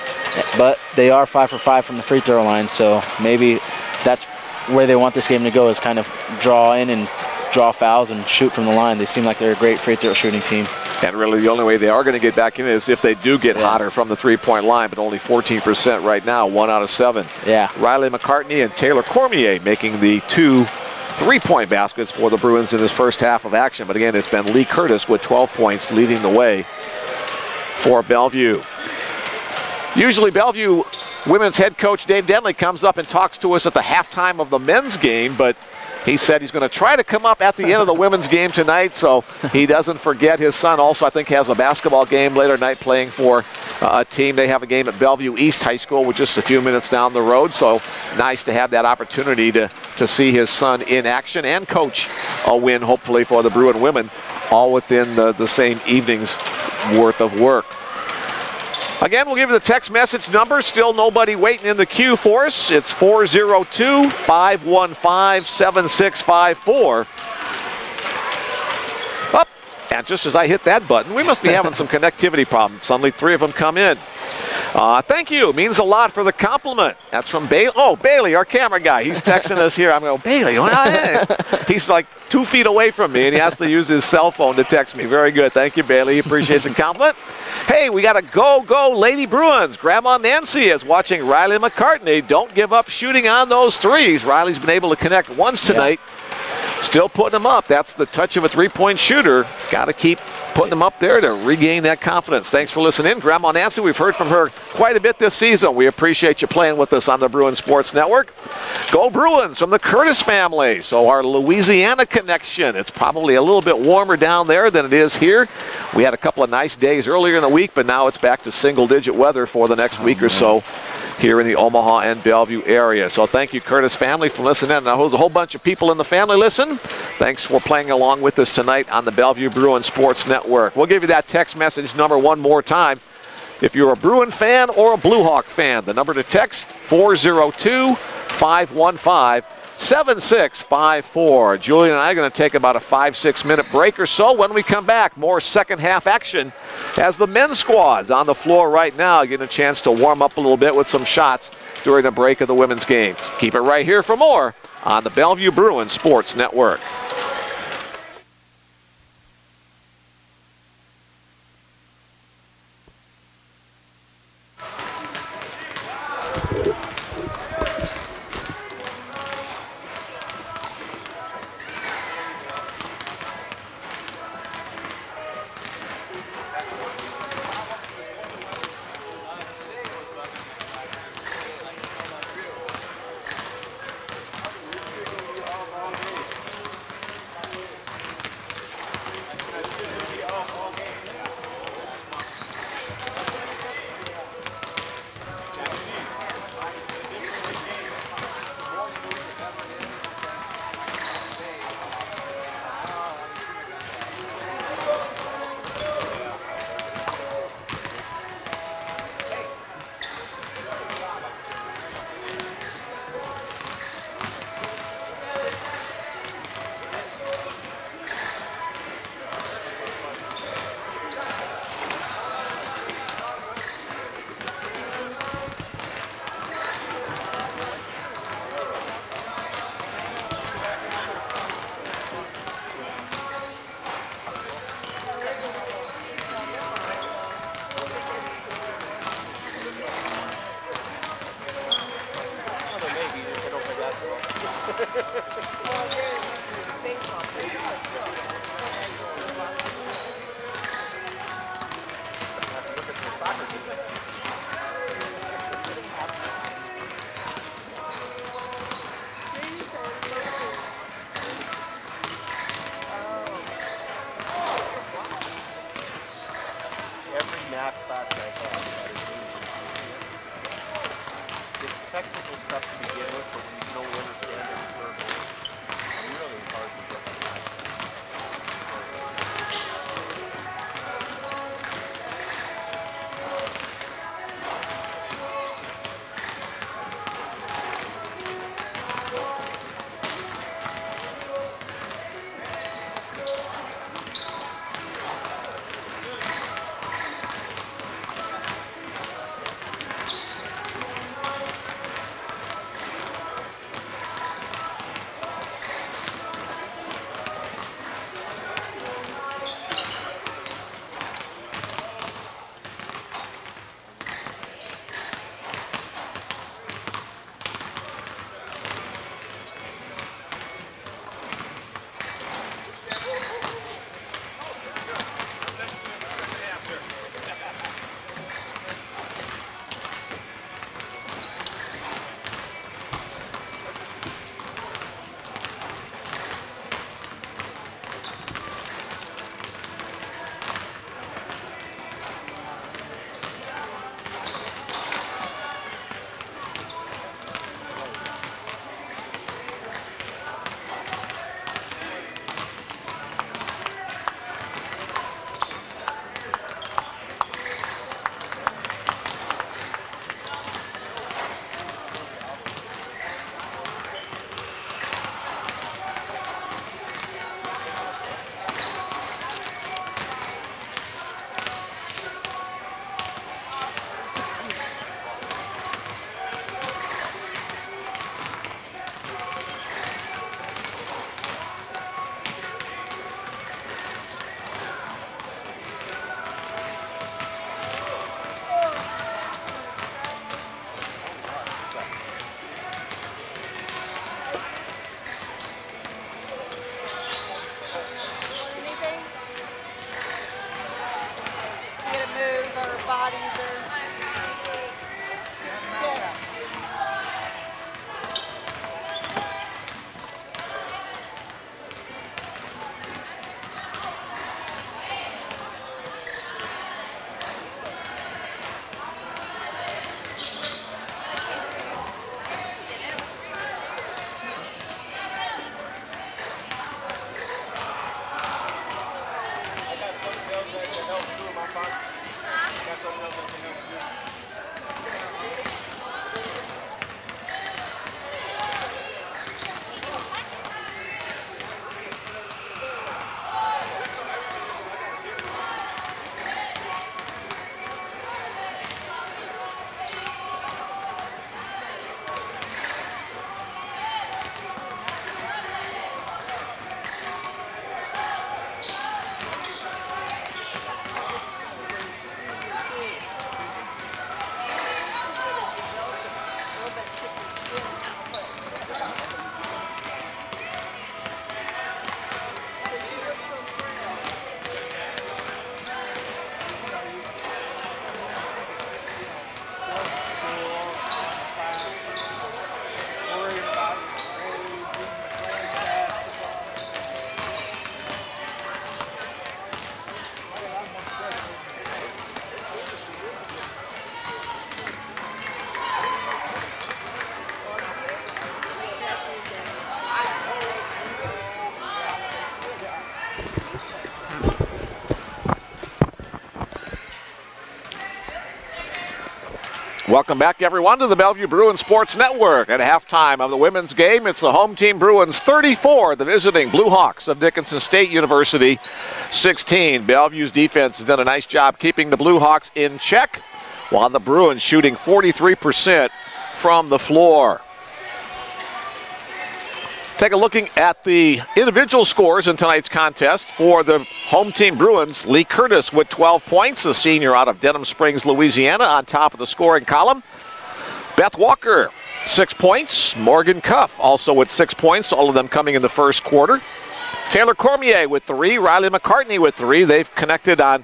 but they are 5 for 5 from the free throw line, so maybe that's where they want this game to go, is kind of draw in and draw fouls and shoot from the line. They seem like they're a great free throw shooting team. And really the only way they are going to get back in is if they do get hotter from the three-point line, but only 14% right now, 1 out of 7. Yeah. Riley McCartney and Taylor Cormier making the 2 3-point baskets for the Bruins in this first half of action. But again, it's been Lee Curtis with 12 points leading the way for Bellevue. Usually Bellevue women's head coach Dave Denley comes up and talks to us at the halftime of the men's game, but he said he's going to try to come up at the end of the women's game tonight, so he doesn't forget. His son also, I think, has a basketball game later tonight playing for a team. They have a game at Bellevue East High School, which is just a few minutes down the road, so nice to have that opportunity to see his son in action and coach a win, hopefully, for the Bruin women, all within the same evening's worth of work. Again, we'll give you the text message number. Still nobody waiting in the queue for us. It's 402-515-7654. Up. And just as I hit that button, we must be having some connectivity problems. Suddenly 3 of them come in. Thank you. Means a lot for the compliment. That's from Bailey. Oh, Bailey, our camera guy. He's texting us here. I'm going, Bailey. He's like 2 feet away from me, and he has to use his cell phone to text me. Very good. Thank you, Bailey. He appreciates the compliment. Hey, we got a go Lady Bruins. Grandma Nancy is watching Riley McCartney. Don't give up shooting on those threes. Riley's been able to connect once tonight. Still putting them up. That's the touch of a 3-point shooter. Got to keep putting them up there to regain that confidence. Thanks for listening in. Grandma Nancy, we've heard from her quite a bit this season. We appreciate you playing with us on the Bruin Sports Network. Go Bruins from the Curtis family. So our Louisiana connection. It's probably a little bit warmer down there than it is here. We had a couple of nice days earlier in the week, but now it's back to single-digit weather for the next week or so here in the Omaha and Bellevue area. So thank you, Curtis family, for listening. Now, there's a whole bunch of people in the family listen. Thanks for playing along with us tonight on the Bellevue Bruin Sports Network. We'll give you that text message number one more time. If you're a Bruin fan or a Blue Hawk fan, the number to text, 402-515-7654. Julian and I are going to take about a 5-6 minute break or so. When we come back, more second half action as the men's squad's on the floor right now, getting a chance to warm up a little bit with some shots during the break of the women's games. Keep it right here for more on the Bellevue Bruin Sports Network. Every math class I had, Welcome back, everyone, to the Bellevue Bruins Sports Network. At halftime of the women's game, it's the home team Bruins 34, the visiting Blue Hawks of Dickinson State University 16. Bellevue's defense has done a nice job keeping the Blue Hawks in check, while the Bruins shooting 43% from the floor. Take a looking at the individual scores in tonight's contest for the home team Bruins. Lee Curtis with 12 points, a senior out of Denham Springs, Louisiana, on top of the scoring column. Beth Walker, 6 points. Morgan Cuff also with 6 points, all of them coming in the first quarter. Taylor Cormier with 3, Riley McCartney with 3. They've connected on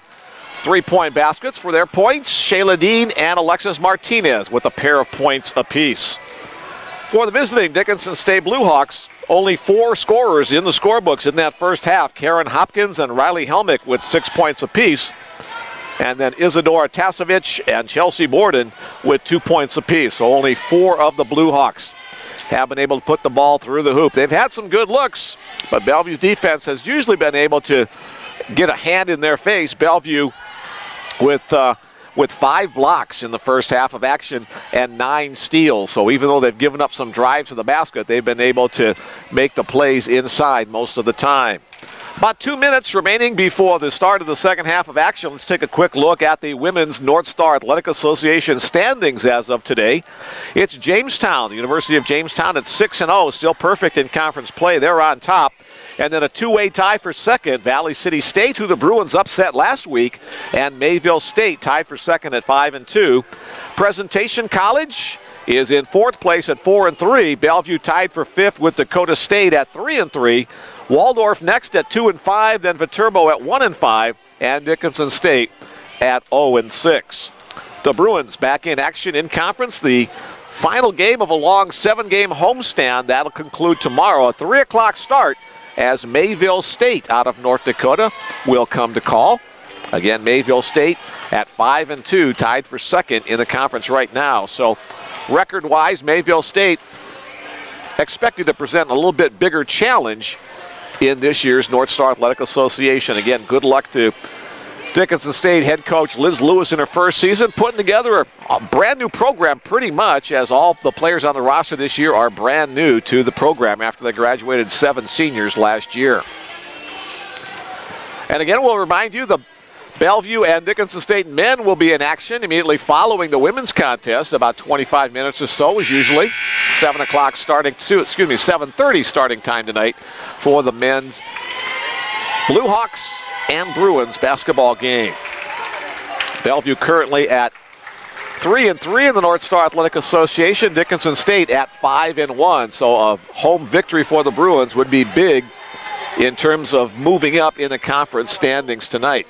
3-point baskets for their points. Shayla Dean and Alexis Martinez with a pair of points apiece. For the visiting Dickinson State Blue Hawks, only 4 scorers in the scorebooks in that first half. Karen Hopkins and Riley Helmick with 6 points apiece. And then Isadora Tasevich and Chelsea Borden with 2 points apiece. So only 4 of the Blue Hawks have been able to put the ball through the hoop. They've had some good looks, but Bellevue's defense has usually been able to get a hand in their face. Bellevue with 5 blocks in the first half of action and 9 steals. So even though they've given up some drives to the basket, they've been able to make the plays inside most of the time. About 2 minutes remaining before the start of the second half of action. Let's take a quick look at the Women's North Star Athletic Association standings as of today. It's Jamestown, the University of Jamestown at 6-0, still perfect in conference play. They're on top. And then a 2-way tie for second, Valley City State, who the Bruins upset last week, and Mayville State tied for second at 5-2. Presentation College is in 4th place at 4-3. Bellevue tied for 5th with Dakota State at 3-3. Waldorf next at 2-5, then Viterbo at 1-5, and Dickinson State at 0-6. The Bruins back in action in conference. The final game of a long 7-game homestand. That'll conclude tomorrow. A 3 o'clock start as Mayville State out of North Dakota will come to call. Again, Mayville State at 5-2, tied for second in the conference right now. So record-wise, Mayville State expected to present a little bit bigger challenge in this year's North Star Athletic Association. Again, good luck to Dickinson State head coach Liz Lewis in her first season, putting together a brand new program pretty much, as all the players on the roster this year are brand new to the program after they graduated 7 seniors last year. And again, we'll remind you the Bellevue and Dickinson State men will be in action immediately following the women's contest. About 25 minutes or so is usually 7 o'clock starting, 7:30 starting time tonight for the men's Blue Hawks and Bruins basketball game. Bellevue currently at 3-3 in the North Star Athletic Association. Dickinson State at 5-1. So a home victory for the Bruins would be big in terms of moving up in the conference standings tonight.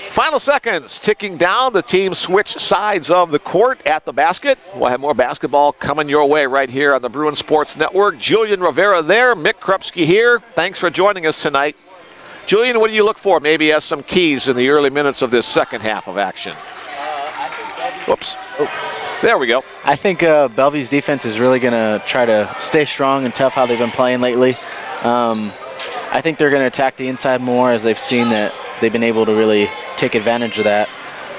Final seconds ticking down. The teams switch sides of the court at the basket. We'll have more basketball coming your way right here on the Bruin Sports Network. Julian Rivera there, Mick Krupski here. Thanks for joining us tonight. Julian, what do you look for maybe as some keys in the early minutes of this second half of action? Whoops. Oh, there we go. I think Bellevue's defense is really going to try to stay strong and tough how they've been playing lately. I think they're going to attack the inside more, as they've seen that they've been able to really take advantage of that.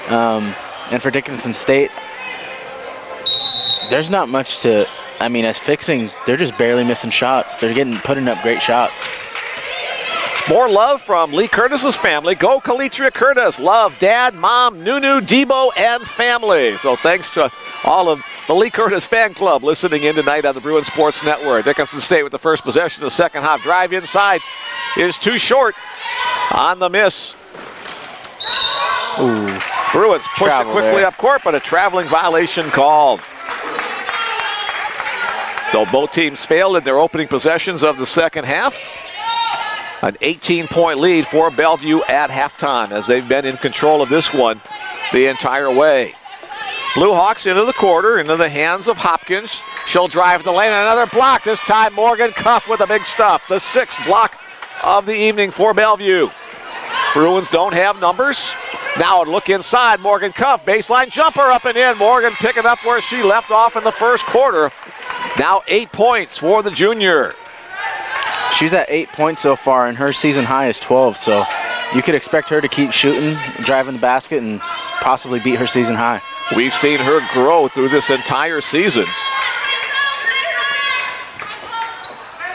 And for Dickinson State, there's not much to, I mean, as fixing, they're just barely missing shots. They're putting up great shots. More love from Lee Curtis's family. Go Kalitria Curtis. Love Dad, Mom, Nunu, Debo, and family. So thanks to all of the Lee Curtis fan club listening in tonight on the Bruin Sports Network. Dickinson State with the first possession of the second half. Drive inside is too short on the miss. Ooh, Bruins push it quickly there up court, but a traveling violation called. Though both teams failed in their opening possessions of the second half. An 18-point lead for Bellevue at halftime, as they've been in control of this one the entire way. Blue Hawks into the quarter, into the hands of Hopkins. She'll drive the lane, another block. This time Morgan Cuff with the big stuff. The 6th block of the evening for Bellevue. Bruins don't have numbers. Now a look inside, Morgan Cuff, baseline jumper up and in. Morgan picking up where she left off in the first quarter. Now 8 points for the junior. She's at 8 points so far, and her season high is 12, so you could expect her to keep shooting, driving the basket, and possibly beat her season high. We've seen her grow through this entire season.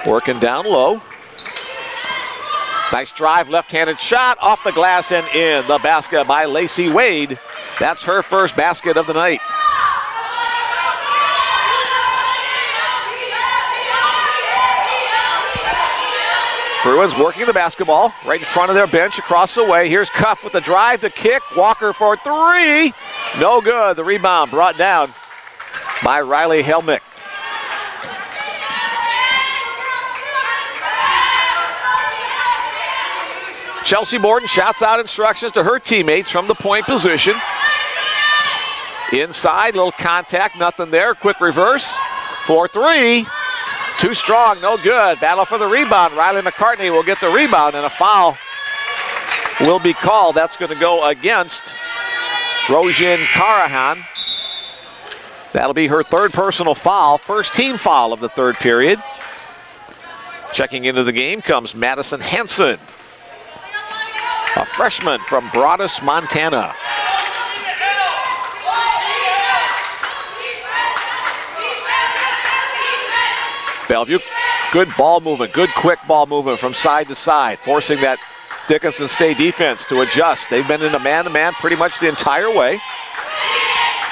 Working down low. Nice drive, left-handed shot, off the glass and in. The basket by Lacey Wade. That's her first basket of the night. Bruins working the basketball right in front of their bench across the way. Here's Cuff with the drive, the kick. Walker for three. No good. The rebound brought down by Riley Helmick. Chelsea Borden shouts out instructions to her teammates from the point position. Inside, little contact, nothing there. Quick reverse for three. Too strong, no good. Battle for the rebound. Riley McCartney will get the rebound, and a foul will be called. That's going to go against Rojin Karahan. That'll be her third personal foul, first team foul of the third period. Checking into the game comes Madison Hansen, a freshman from Broadus, Montana. Bellevue, good ball movement, good quick ball movement from side to side, forcing that Dickinson State defense to adjust. They've been in a man-to-man pretty much the entire way.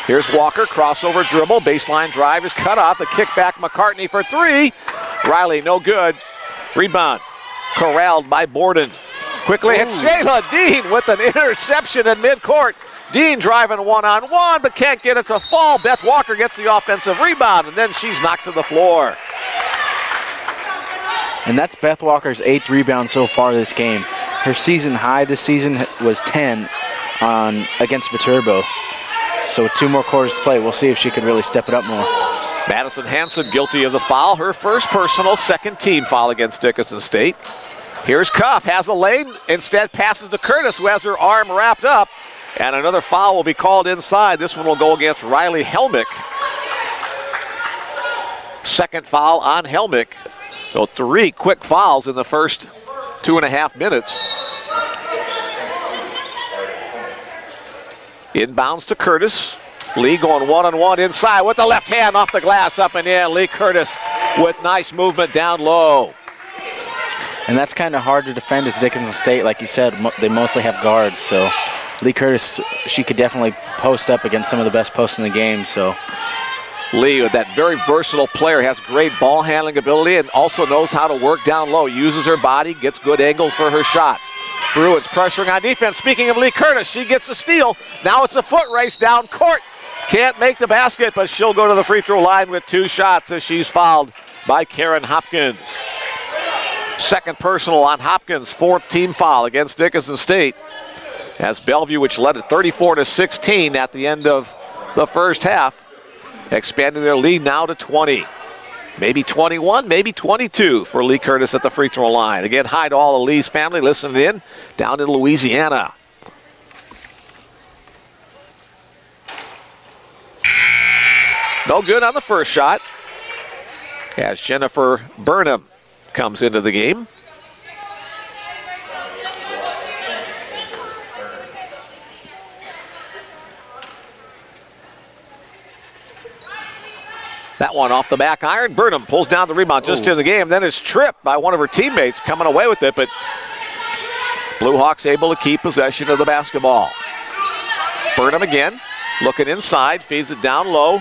Here's Walker, crossover dribble, baseline drive is cut off. The kick back, McCartney for three. Riley, no good. Rebound, corralled by Borden. Quickly hits Shayla Dean with an interception in midcourt. Dean driving one-on-one, but can't get it to fall. Beth Walker gets the offensive rebound, and then she's knocked to the floor. And that's Beth Walker's 8th rebound so far this game. Her season high this season was 10 against Viterbo. So with 2 more quarters to play, we'll see if she can really step it up more. Madison Hansen guilty of the foul. Her first personal, second team foul against Dickinson State. Here's Cuff, has a lane, instead passes to Curtis, who has her arm wrapped up. And another foul will be called inside. This one will go against Riley Helmick. Second foul on Helmick. So 3 quick fouls in the first 2.5 minutes. Inbounds to Curtis. Lee going one-on-one inside with the left hand off the glass, up and in. Lee Curtis with nice movement down low. And that's kind of hard to defend as Dickinson State. Like you said, they mostly have guards. So Lee Curtis, she could definitely post up against some of the best posts in the game. So Lee, that very versatile player, has great ball handling ability and also knows how to work down low. Uses her body, gets good angles for her shots. Bruins pressuring on defense. Speaking of Lee Curtis, she gets the steal. Now it's a foot race down court. Can't make the basket, but she'll go to the free throw line with 2 shots as she's fouled by Karen Hopkins. Second personal on Hopkins, 4th team foul against Dickinson State. As Bellevue, which led at 34-16 at the end of the first half, expanding their lead now to 20. Maybe 21, maybe 22 for Lee Curtis at the free throw line. Again, hi to all of Lee's family listening in down in Louisiana. No good on the first shot as Jennifer Burnham comes into the game. That one off the back iron. Burnham pulls down the rebound just in the game. Then it's tripped by one of her teammates coming away with it, but Blue Hawks able to keep possession of the basketball. Burnham again, looking inside, feeds it down low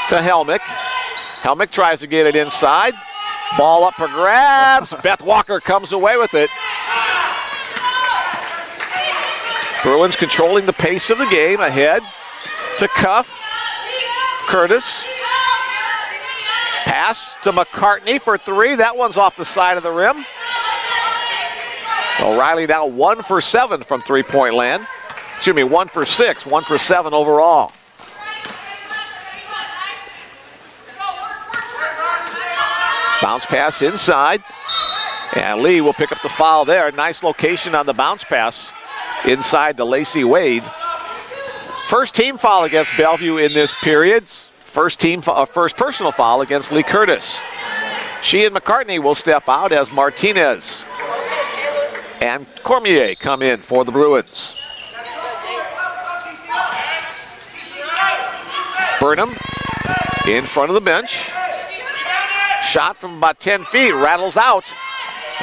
to Helmick. Helmick tries to get it inside. Ball up for grabs. Beth Walker comes away with it. Bruins controlling the pace of the game. Ahead to Cuff. Curtis. Pass to McCartney for 3. That one's off the side of the rim. O'Reilly now 1 for 7 from three-point land. Excuse me, 1 for 6, 1 for 7 overall. Bounce pass inside. And Lee will pick up the foul there. Nice location on the bounce pass inside to Lacey Wade. First team foul against Bellevue in this period. First personal foul against Lee Curtis. She and McCartney will step out as Martinez and Cormier come in for the Bruins. Burnham in front of the bench. Shot from about 10 feet, rattles out.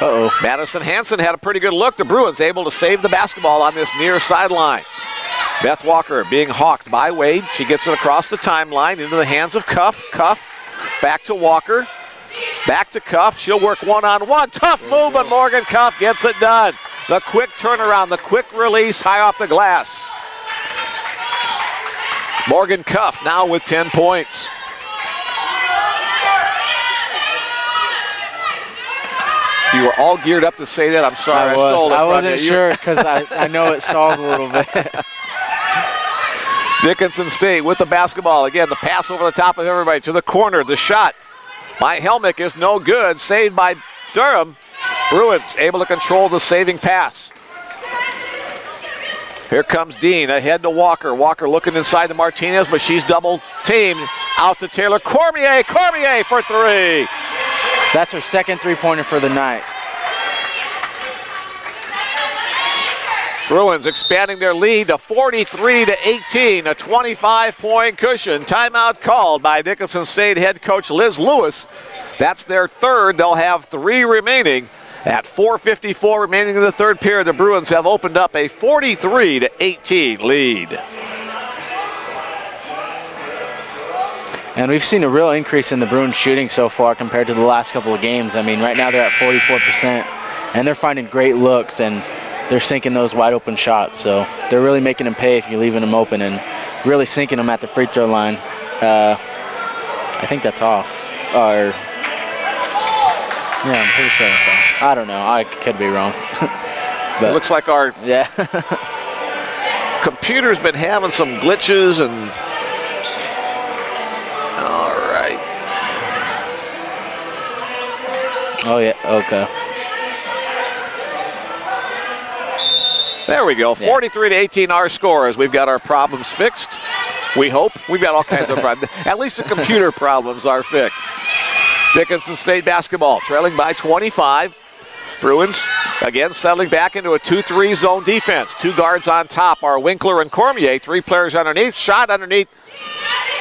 Uh-oh. Madison Hansen had a pretty good look. The Bruins able to save the basketball on this near sideline. Beth Walker being hawked by Wade. She gets it across the timeline into the hands of Cuff. Cuff back to Walker. Back to Cuff. She'll work one-on-one. Tough move, but Morgan Cuff gets it done. The quick turnaround, the quick release high off the glass. Morgan Cuff now with 10 points. You were all geared up to say that. I'm sorry, I stole it from you. I wasn't sure because I know it stalls a little bit. Dickinson State with the basketball. Again, the pass over the top of everybody to the corner. The shot by Helmick is no good. Saved by Durham. Bruins able to control the saving pass. Here comes Dean ahead to Walker. Walker looking inside to Martinez, but she's double teamed. Out to Taylor. Cormier. Cormier for three. That's her second three-pointer for the night. Bruins expanding their lead to 43-18, a 25-point cushion. Timeout called by Dickinson State head coach Liz Lewis. That's their third. They'll have 3 remaining. At 4:54 remaining in the third period, the Bruins have opened up a 43-18 lead. And we've seen a real increase in the Bruins shooting so far compared to the last couple of games. I mean, right now they're at 44%, and they're finding great looks, and they're sinking those wide open shots. So they're really making them pay if you're leaving them open and really sinking them at the free throw line. I think that's off. Or, yeah, I'm pretty sure that's off. I don't know. I could be wrong. But it looks like our computer's been having some glitches and. All right. Oh, yeah, okay. There we go, 43-18 our score as we've got our problems fixed. We hope. We've got all kinds of problems. At least the computer problems are fixed. Dickinson State basketball trailing by 25. Bruins again settling back into a 2-3 zone defense. 2 guards on top are Winkler and Cormier. 3 players underneath. Shot underneath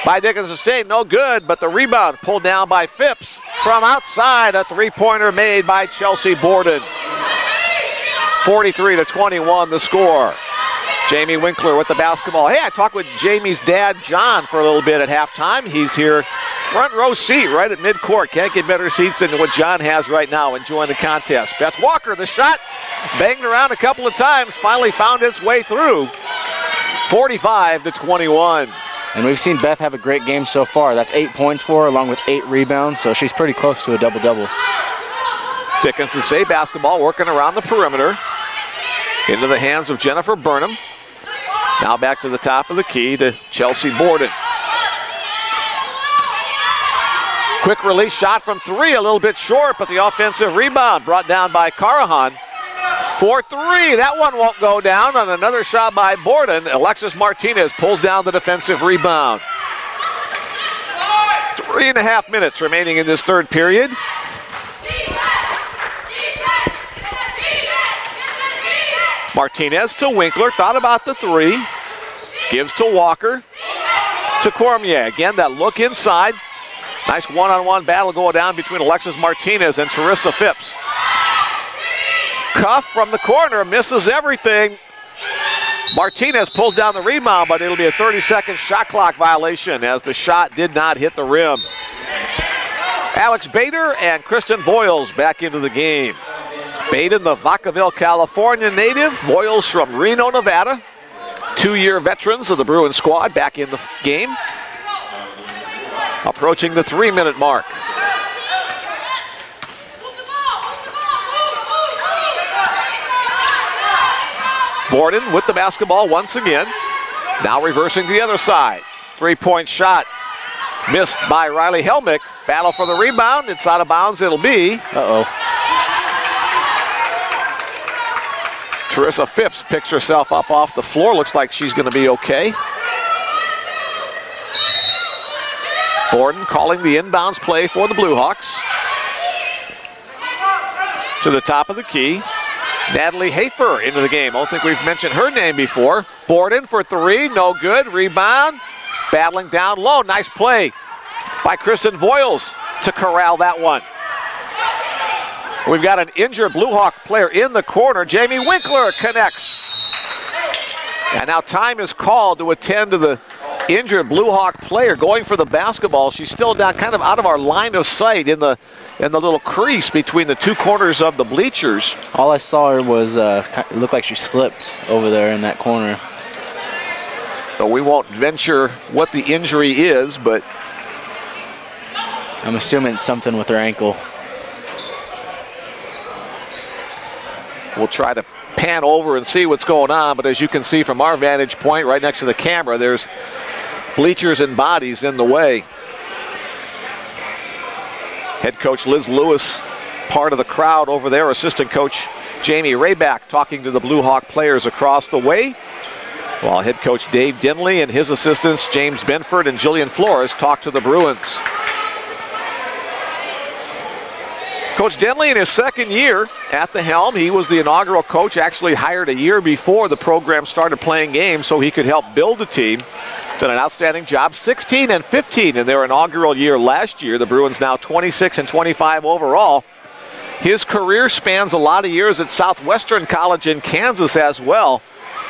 by Dickinson State, no good, but the rebound pulled down by Phipps. From outside, a 3-pointer made by Chelsea Borden. 43-21 the score. Jamie Winkler with the basketball. Hey, I talked with Jamie's dad, John, for a little bit at halftime. He's here, front row seat right at midcourt. Can't get better seats than what John has right now, enjoying the contest. Beth Walker, the shot, banged around a couple of times, finally found its way through. 45-21. And we've seen Beth have a great game so far. That's 8 points for her, along with 8 rebounds, so she's pretty close to a double-double. Dickinson State basketball working around the perimeter. Into the hands of Jennifer Burnham. Now back to the top of the key to Chelsea Borden. Quick release shot from 3, a little bit short, but the offensive rebound brought down by Carahan. For 3, that one won't go down. On another shot by Borden, Alexis Martinez pulls down the defensive rebound. 3.5 minutes remaining in this third period. Martinez to Winkler, thought about the 3. Gives to Walker, to Cormier. Again, that look inside. Nice one-on-one battle going down between Alexis Martinez and Teresa Phipps. Cuff from the corner, misses everything. Martinez pulls down the rebound, but it'll be a 30-second shot clock violation as the shot did not hit the rim. Alex Bader and Kristen Voiles back into the game. Bader, the Vacaville, California native. Voiles from Reno, Nevada. 2-year veterans of the Bruins squad back in the game. Approaching the 3-minute mark. Borden with the basketball once again. Now reversing to the other side. 3-point shot missed by Riley Helmick. Battle for the rebound. It's out of bounds. It'll be. Uh-oh. Teresa Phipps picks herself up off the floor. Looks like she's going to be okay. Borden calling the inbounds play for the Blue Hawks. To the top of the key. Natalie Hafer into the game. I don't think we've mentioned her name before. Borden for 3, no good. Rebound. battling down low. Nice play by Kristen Voiles to corral that one. We've got an injured Blue Hawk player in the corner. Jamie Winkler connects. And now time is called to attend to the injured Blue Hawk player going for the basketball. She's still down, kind of out of our line of sight in the little crease between the two corners of the bleachers. All I saw her was it looked like she slipped over there in that corner. So we won't venture what the injury is, but I'm assuming it's something with her ankle. we'll try to pan over and see what's going on, but as you can see from our vantage point right next to the camera, there's bleachers and bodies in the way. Head coach Liz Lewis, part of the crowd over there. Assistant coach Jamie Rayback talking to the Blue Hawk players across the way, while head coach Dave Dinley and his assistants James Benford and Jillian Flores talk to the Bruins. Coach Denley in his second year at the helm. He was the inaugural coach, actually hired a year before the program started playing games so he could help build a team. Done an outstanding job, 16-15 in their inaugural year last year. The Bruins now 26-25 overall. His career spans a lot of years at Southwestern College in Kansas as well.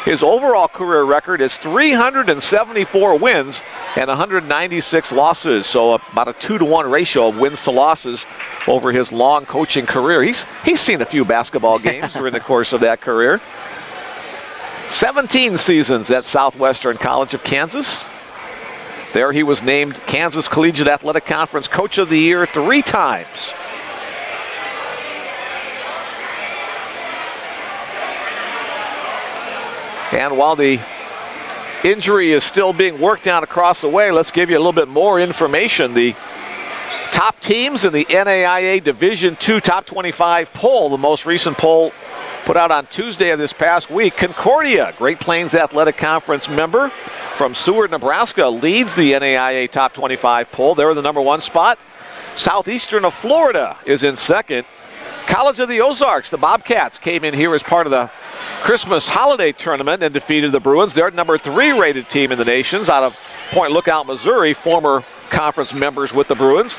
His overall career record is 374 wins and 196 losses, so about a 2-to-1 ratio of wins to losses over his long coaching career. He's seen a few basketball games during the course of that career. 17 seasons at Southwestern College of Kansas. There he was named Kansas Collegiate Athletic Conference Coach of the Year 3 times. And while the injury is still being worked out across the way, let's give you a little bit more information. The top teams in the NAIA Division II Top 25 poll, the most recent poll put out on Tuesday of this past week. Concordia, Great Plains Athletic Conference member from Seward, Nebraska, leads the NAIA Top 25 poll. They're in the #1 spot. Southeastern of Florida is in second. College of the Ozarks, the Bobcats, came in here as part of the Christmas holiday tournament and defeated the Bruins. They're #3 rated team in the nations out of Point Lookout, Missouri, former conference members with the Bruins.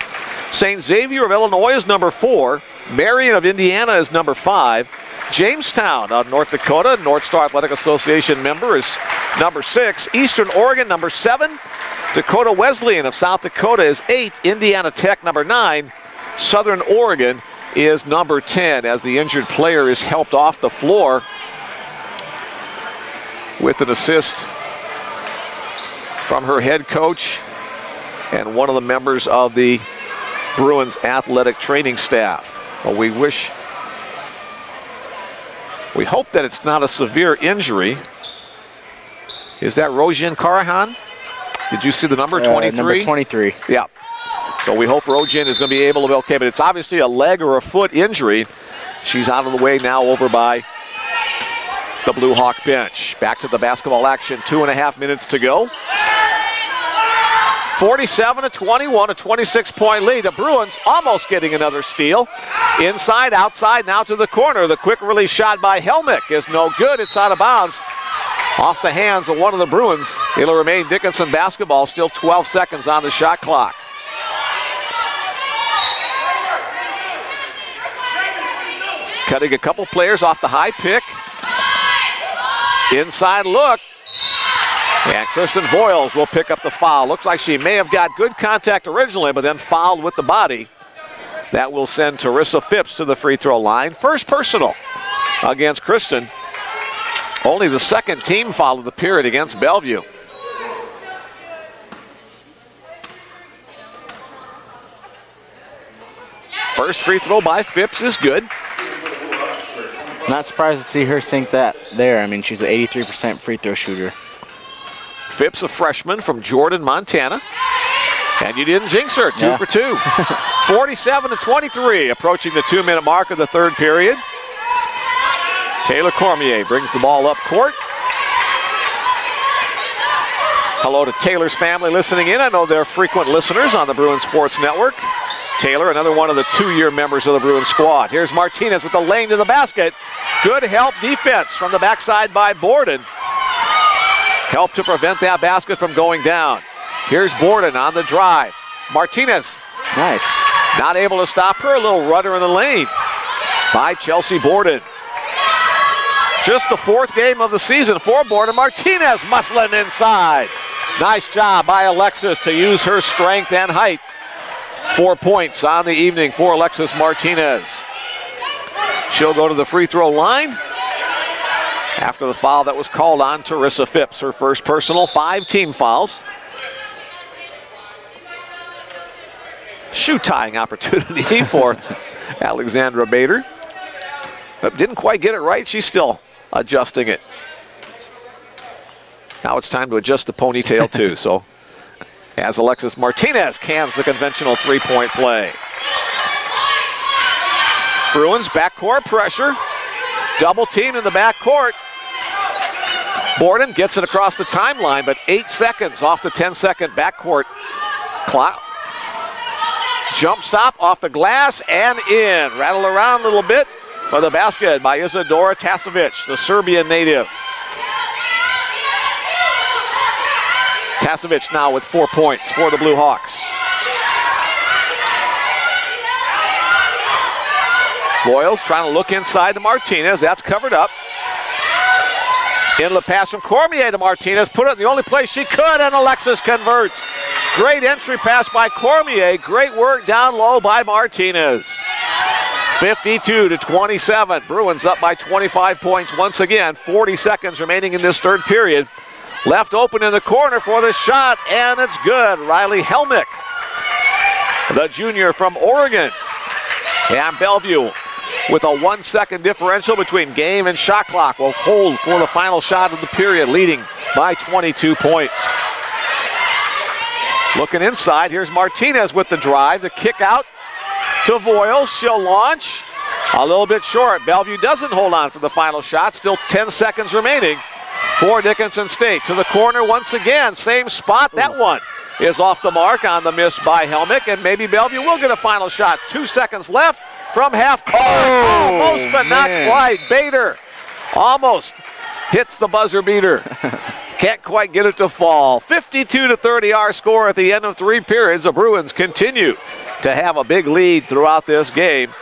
St. Xavier of Illinois is #4. Marion of Indiana is #5. Jamestown of North Dakota, North Star Athletic Association member, is #6. Eastern Oregon, #7. Dakota Wesleyan of South Dakota is 8. Indiana Tech, #9. Southern Oregon is #10 as the injured player is helped off the floor with an assist from her head coach and one of the members of the Bruins athletic training staff. Well, we hope that it's not a severe injury. Is that Rojin Karahan? Did you see the number 23? Number 23. Yeah. So we hope Rojin is going to be able to be okay, but it's obviously a leg or a foot injury. She's out of the way now over by the Blue Hawk bench. Back to the basketball action, 2.5 minutes to go. 47-21, a 26-point lead. The Bruins almost getting another steal. Inside, outside, now to the corner. The quick release shot by Helmick is no good. It's out of bounds. Off the hands of one of the Bruins. It'll remain Dickinson basketball. Still 12 seconds on the shot clock. Cutting a couple players off the high pick. Inside look. And Kristen Voiles will pick up the foul. Looks like she may have got good contact originally, but then fouled with the body. That will send Teresa Phipps to the free throw line. First personal against Kristen. Only the second team foul of the period against Bellevue. First free throw by Phipps is good. Not surprised to see her sink that there. I mean, she's an 83% free throw shooter. Phipps, a freshman from Jordan, Montana. And you didn't jinx her, 2 for 2. 47-23, approaching the 2-minute mark of the third period. Taylor Cormier brings the ball up court. Hello to Taylor's family listening in. I know they're frequent listeners on the Bruins Sports Network. Taylor, another one of the 2-year members of the Bruins squad. Here's Martinez with the lane to the basket. Good help defense from the backside by Borden. Help to prevent that basket from going down. Here's Borden on the drive. Martinez. Nice. Not able to stop her. A little rudder in the lane by Chelsea Borden. Just the 4th game of the season for Borden. Martinez muscling inside. Nice job by Alexis to use her strength and height. 4 points on the evening for Alexis Martinez. She'll go to the free throw line after the foul that was called on Teresa Phipps. Her first personal, 5 team fouls. Shoe tying opportunity for Alexandra Bader. But didn't quite get it right. She's still adjusting it. Now it's time to adjust the ponytail too. So as Alexis Martinez cans the conventional 3-point play. Bruins backcourt pressure. Double team in the backcourt. Borden gets it across the timeline, but 8 seconds off the 10-second backcourt clock. Jump stop off the glass and in. Rattle around a little bit, but the basket by Isadora Tasovic, the Serbian native. Tasovic now with 4 points for the Blue Hawks. Boyles trying to look inside to Martinez. That's covered up. Into the pass from Cormier to Martinez. Put it in the only place she could, and Alexis converts. Great entry pass by Cormier. Great work down low by Martinez. 52-27. Bruins up by 25 points once again. 40 seconds remaining in this third period. Left open in the corner for the shot, and it's good. Riley Helmick, the junior from Oregon. And Bellevue, with a 1-second differential between game and shot clock, will hold for the final shot of the period, leading by 22 points. Looking inside, here's Martinez with the drive. The kick out to Voiles. She'll launch. A little bit short. Bellevue doesn't hold on for the final shot. Still 10 seconds remaining for Dickinson State. To the corner once again. Same spot. That one is off the mark on the miss by Helmick, and maybe Bellevue will get a final shot. 2 seconds left from half court. Almost, but not quite. Bader almost hits the buzzer beater. Can't quite get it to fall. 52-30 our score at the end of 3 periods. The Bruins continue to have a big lead throughout this game.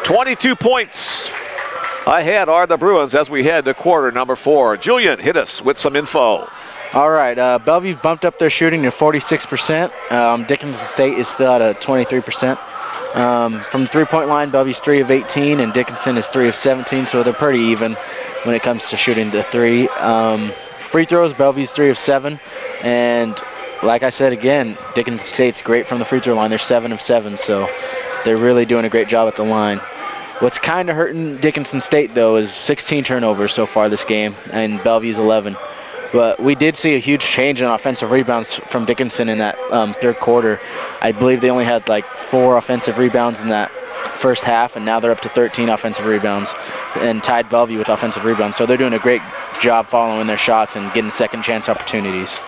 22 points ahead are the Bruins as we head to quarter number 4. Julian, hit us with some info. All right, Bellevue bumped up their shooting to 46%. Dickinson State is still at a 23%. From the 3-point line, Bellevue's 3 of 18, and Dickinson is 3 of 17, so they're pretty even when it comes to shooting the 3. Free throws, Bellevue's 3 of 7, and like I said again, Dickinson State's great from the free throw line. They're 7 of 7, so they're really doing a great job at the line. What's kind of hurting Dickinson State, though, is 16 turnovers so far this game, and Bellevue's 11. But we did see a huge change in offensive rebounds from Dickinson in that third quarter. I believe they only had like 4 offensive rebounds in that first half, and now they're up to 13 offensive rebounds and tied Bellevue with offensive rebounds. So they're doing a great job following their shots and getting second chance opportunities.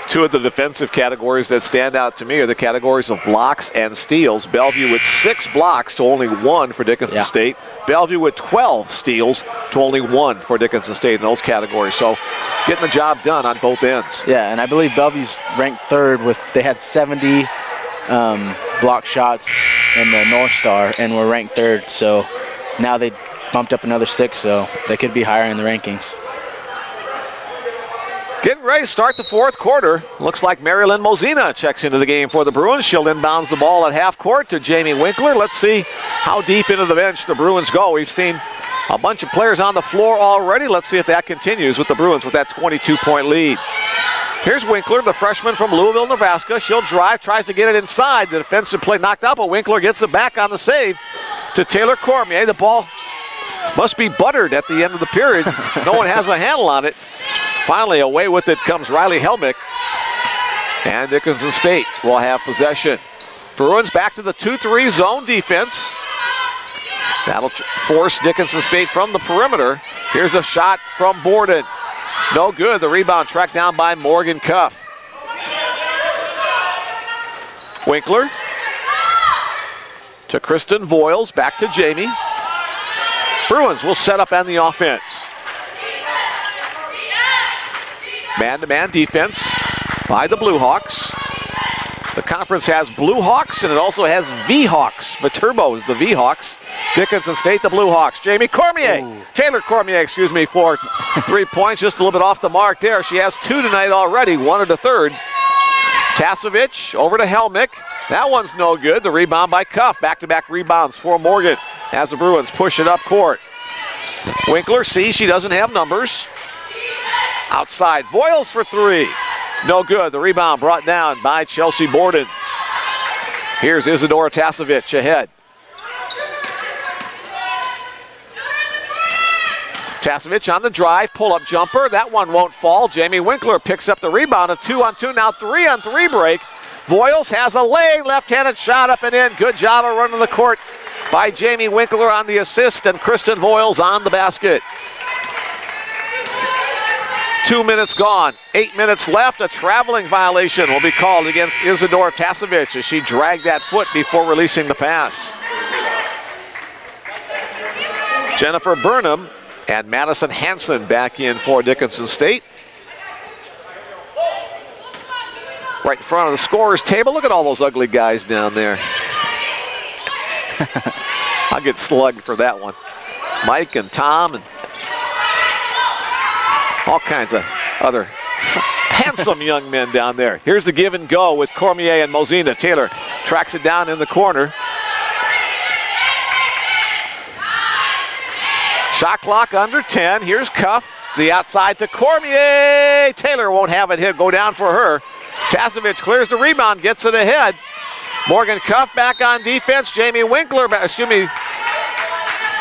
2 of the defensive categories that stand out to me are the categories of blocks and steals. Bellevue with 6 blocks to only 1 for Dickinson State. Bellevue with 12 steals to only 1 for Dickinson State in those categories. So getting the job done on both ends. Yeah, and I believe Bellevue's ranked 3rd with, they had 70 block shots in the North Star and were ranked 3rd. So now they bumped up another 6, so they could be higher in the rankings. Getting ready to start the 4th quarter. Looks like Marilyn Mosina checks into the game for the Bruins. She'll inbounds the ball at half court to Jamie Winkler. Let's see how deep into the bench the Bruins go. We've seen a bunch of players on the floor already. Let's see if that continues with the Bruins with that 22-point lead. Here's Winkler, the freshman from Louisville, Nebraska. She'll drive, tries to get it inside. The defensive play knocked out, but Winkler gets it back on the save to Taylor Cormier. The ball must be buttered at the end of the period. No one has a handle on it. Finally, away with it comes Riley Helmick. And Dickinson State will have possession. Bruins back to the 2-3 zone defense. That'll force Dickinson State from the perimeter. Here's a shot from Borden. No good. The rebound tracked down by Morgan Cuff. Winkler to Kristen Voiles. Back to Jamie. Bruins will set up on the offense. Man-to-man defense. by the Blue Hawks. The conference has Blue Hawks, and it also has V-Hawks. Viterbo is the V-Hawks. Dickinson State, the Blue Hawks. Jamie Cormier, Taylor Cormier, excuse me, for 3 points. Just a little bit off the mark there. She has 2 tonight already, 1 at a third. Tasevich over to Helmick. That one's no good. The rebound by Cuff. Back-to-back rebounds for Morgan as the Bruins push it up court. Winkler sees she doesn't have numbers. Outside, Voiles for 3. No good. The rebound brought down by Chelsea Borden. Here's Isadora Tasevich ahead. Tasevich on the drive, pull-up jumper. That one won't fall. Jamie Winkler picks up the rebound. A 2-on-2, now 3-on-3 break. Voiles has a lane, left-handed shot up and in. Good job of running the court by Jamie Winkler on the assist, and Kristen Voiles on the basket. 2 minutes gone, 8 minutes left. A traveling violation will be called against Isadora Tasevich as she dragged that foot before releasing the pass. Jennifer Burnham and Madison Hansen back in for Dickinson State. Right in front of the scorer's table. Look at all those ugly guys down there. I'll get slugged for that one. Mike and Tom and all kinds of other handsome young men down there. Here's the give and go with Cormier and Mosina. Taylor tracks it down in the corner. Shot clock under 10. Here's Cuff. The outside to Cormier. Taylor won't have it hit. Go down for her. Tasevich clears the rebound, gets it ahead. Morgan Cuff back on defense. Jamie Winkler, excuse me.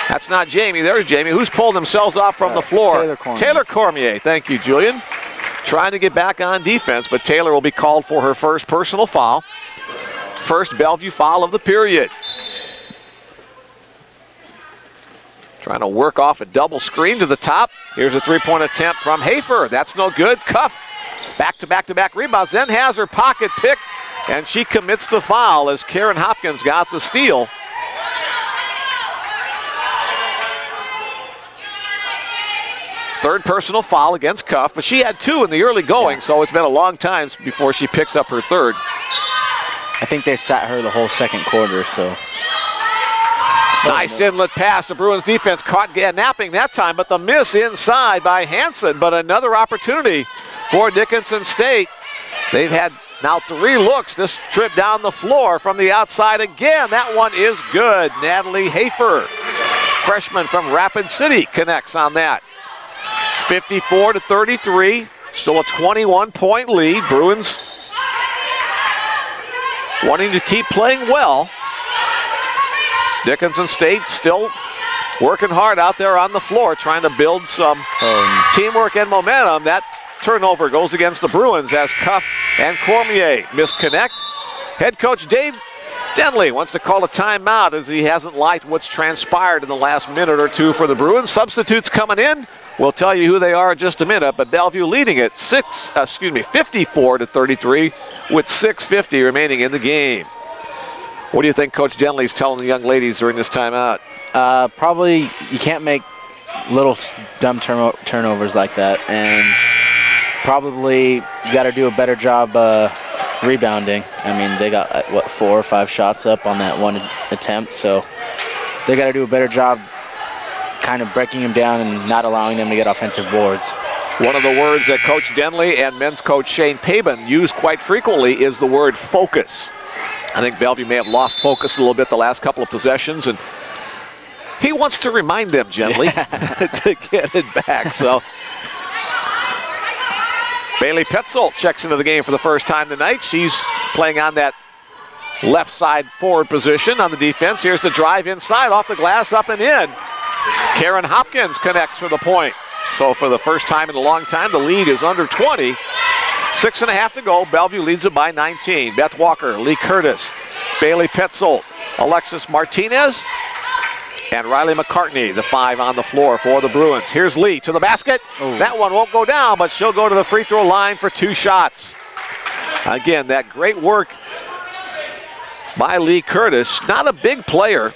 That's not Jamie. There's Jamie. Who's pulled themselves off from the floor? Taylor Cormier. Thank you, Julian. Trying to get back on defense, but Taylor will be called for her first personal foul. First Bellevue foul of the period. Trying to work off a double screen to the top. Here's a three-point attempt from Hafer. That's no good. Cuff back-to-back rebounds. Then has her pocket picked, and she commits the foul as Karen Hopkins got the steal. Third personal foul against Cuff, but she had 2 in the early going, so it's been a long time before she picks up her third. I think they sat her the whole second quarter, so. Nice inlet pass. The Bruins defense caught napping that time, but the miss inside by Hansen. But another opportunity for Dickinson State. They've had now 3 looks this trip down the floor from the outside again. That one is good. Natalie Hafer, freshman from Rapid City, connects on that. 54-33, still a 21-point lead. Bruins wanting to keep playing well. Dickinson State still working hard out there on the floor, trying to build some teamwork and momentum. That turnover goes against the Bruins as Cuff and Cormier misconnect. Head coach Dave Denley wants to call a timeout as he hasn't liked what's transpired in the last minute or two for the Bruins. Substitutes coming in. We'll tell you who they are in just a minute, but Bellevue leading it 54-33 with 6:50 remaining in the game. What do you think Coach Denley's telling the young ladies during this timeout? Probably you can't make little dumb turnovers like that, and probably you got to do a better job rebounding. I mean, they got, 4 or 5 shots up on that one attempt, so they got to do a better job kind of breaking them down and not allowing them to get offensive boards. One of the words that Coach Denley and men's coach Shane Pabin use quite frequently is the word focus. I think Bellevue may have lost focus a little bit the last couple of possessions, and he wants to remind them gently to get it back. So Bailey Petzold checks into the game for the first time tonight. She's playing on that left side forward position on the defense. Here's the drive inside, off the glass, up and in. Karen Hopkins connects for the point. So for the first time in a long time, the lead is under 20. 6.5 to go. Bellevue leads it by 19. Beth Walker, Lee Curtis, Bailey Petzold, Alexis Martinez, and Riley McCartney, the 5 on the floor for the Bruins. Here's Lee to the basket. Ooh. That one won't go down, but she'll go to the free throw line for 2 shots. Again, that great work by Lee Curtis. Not a big player.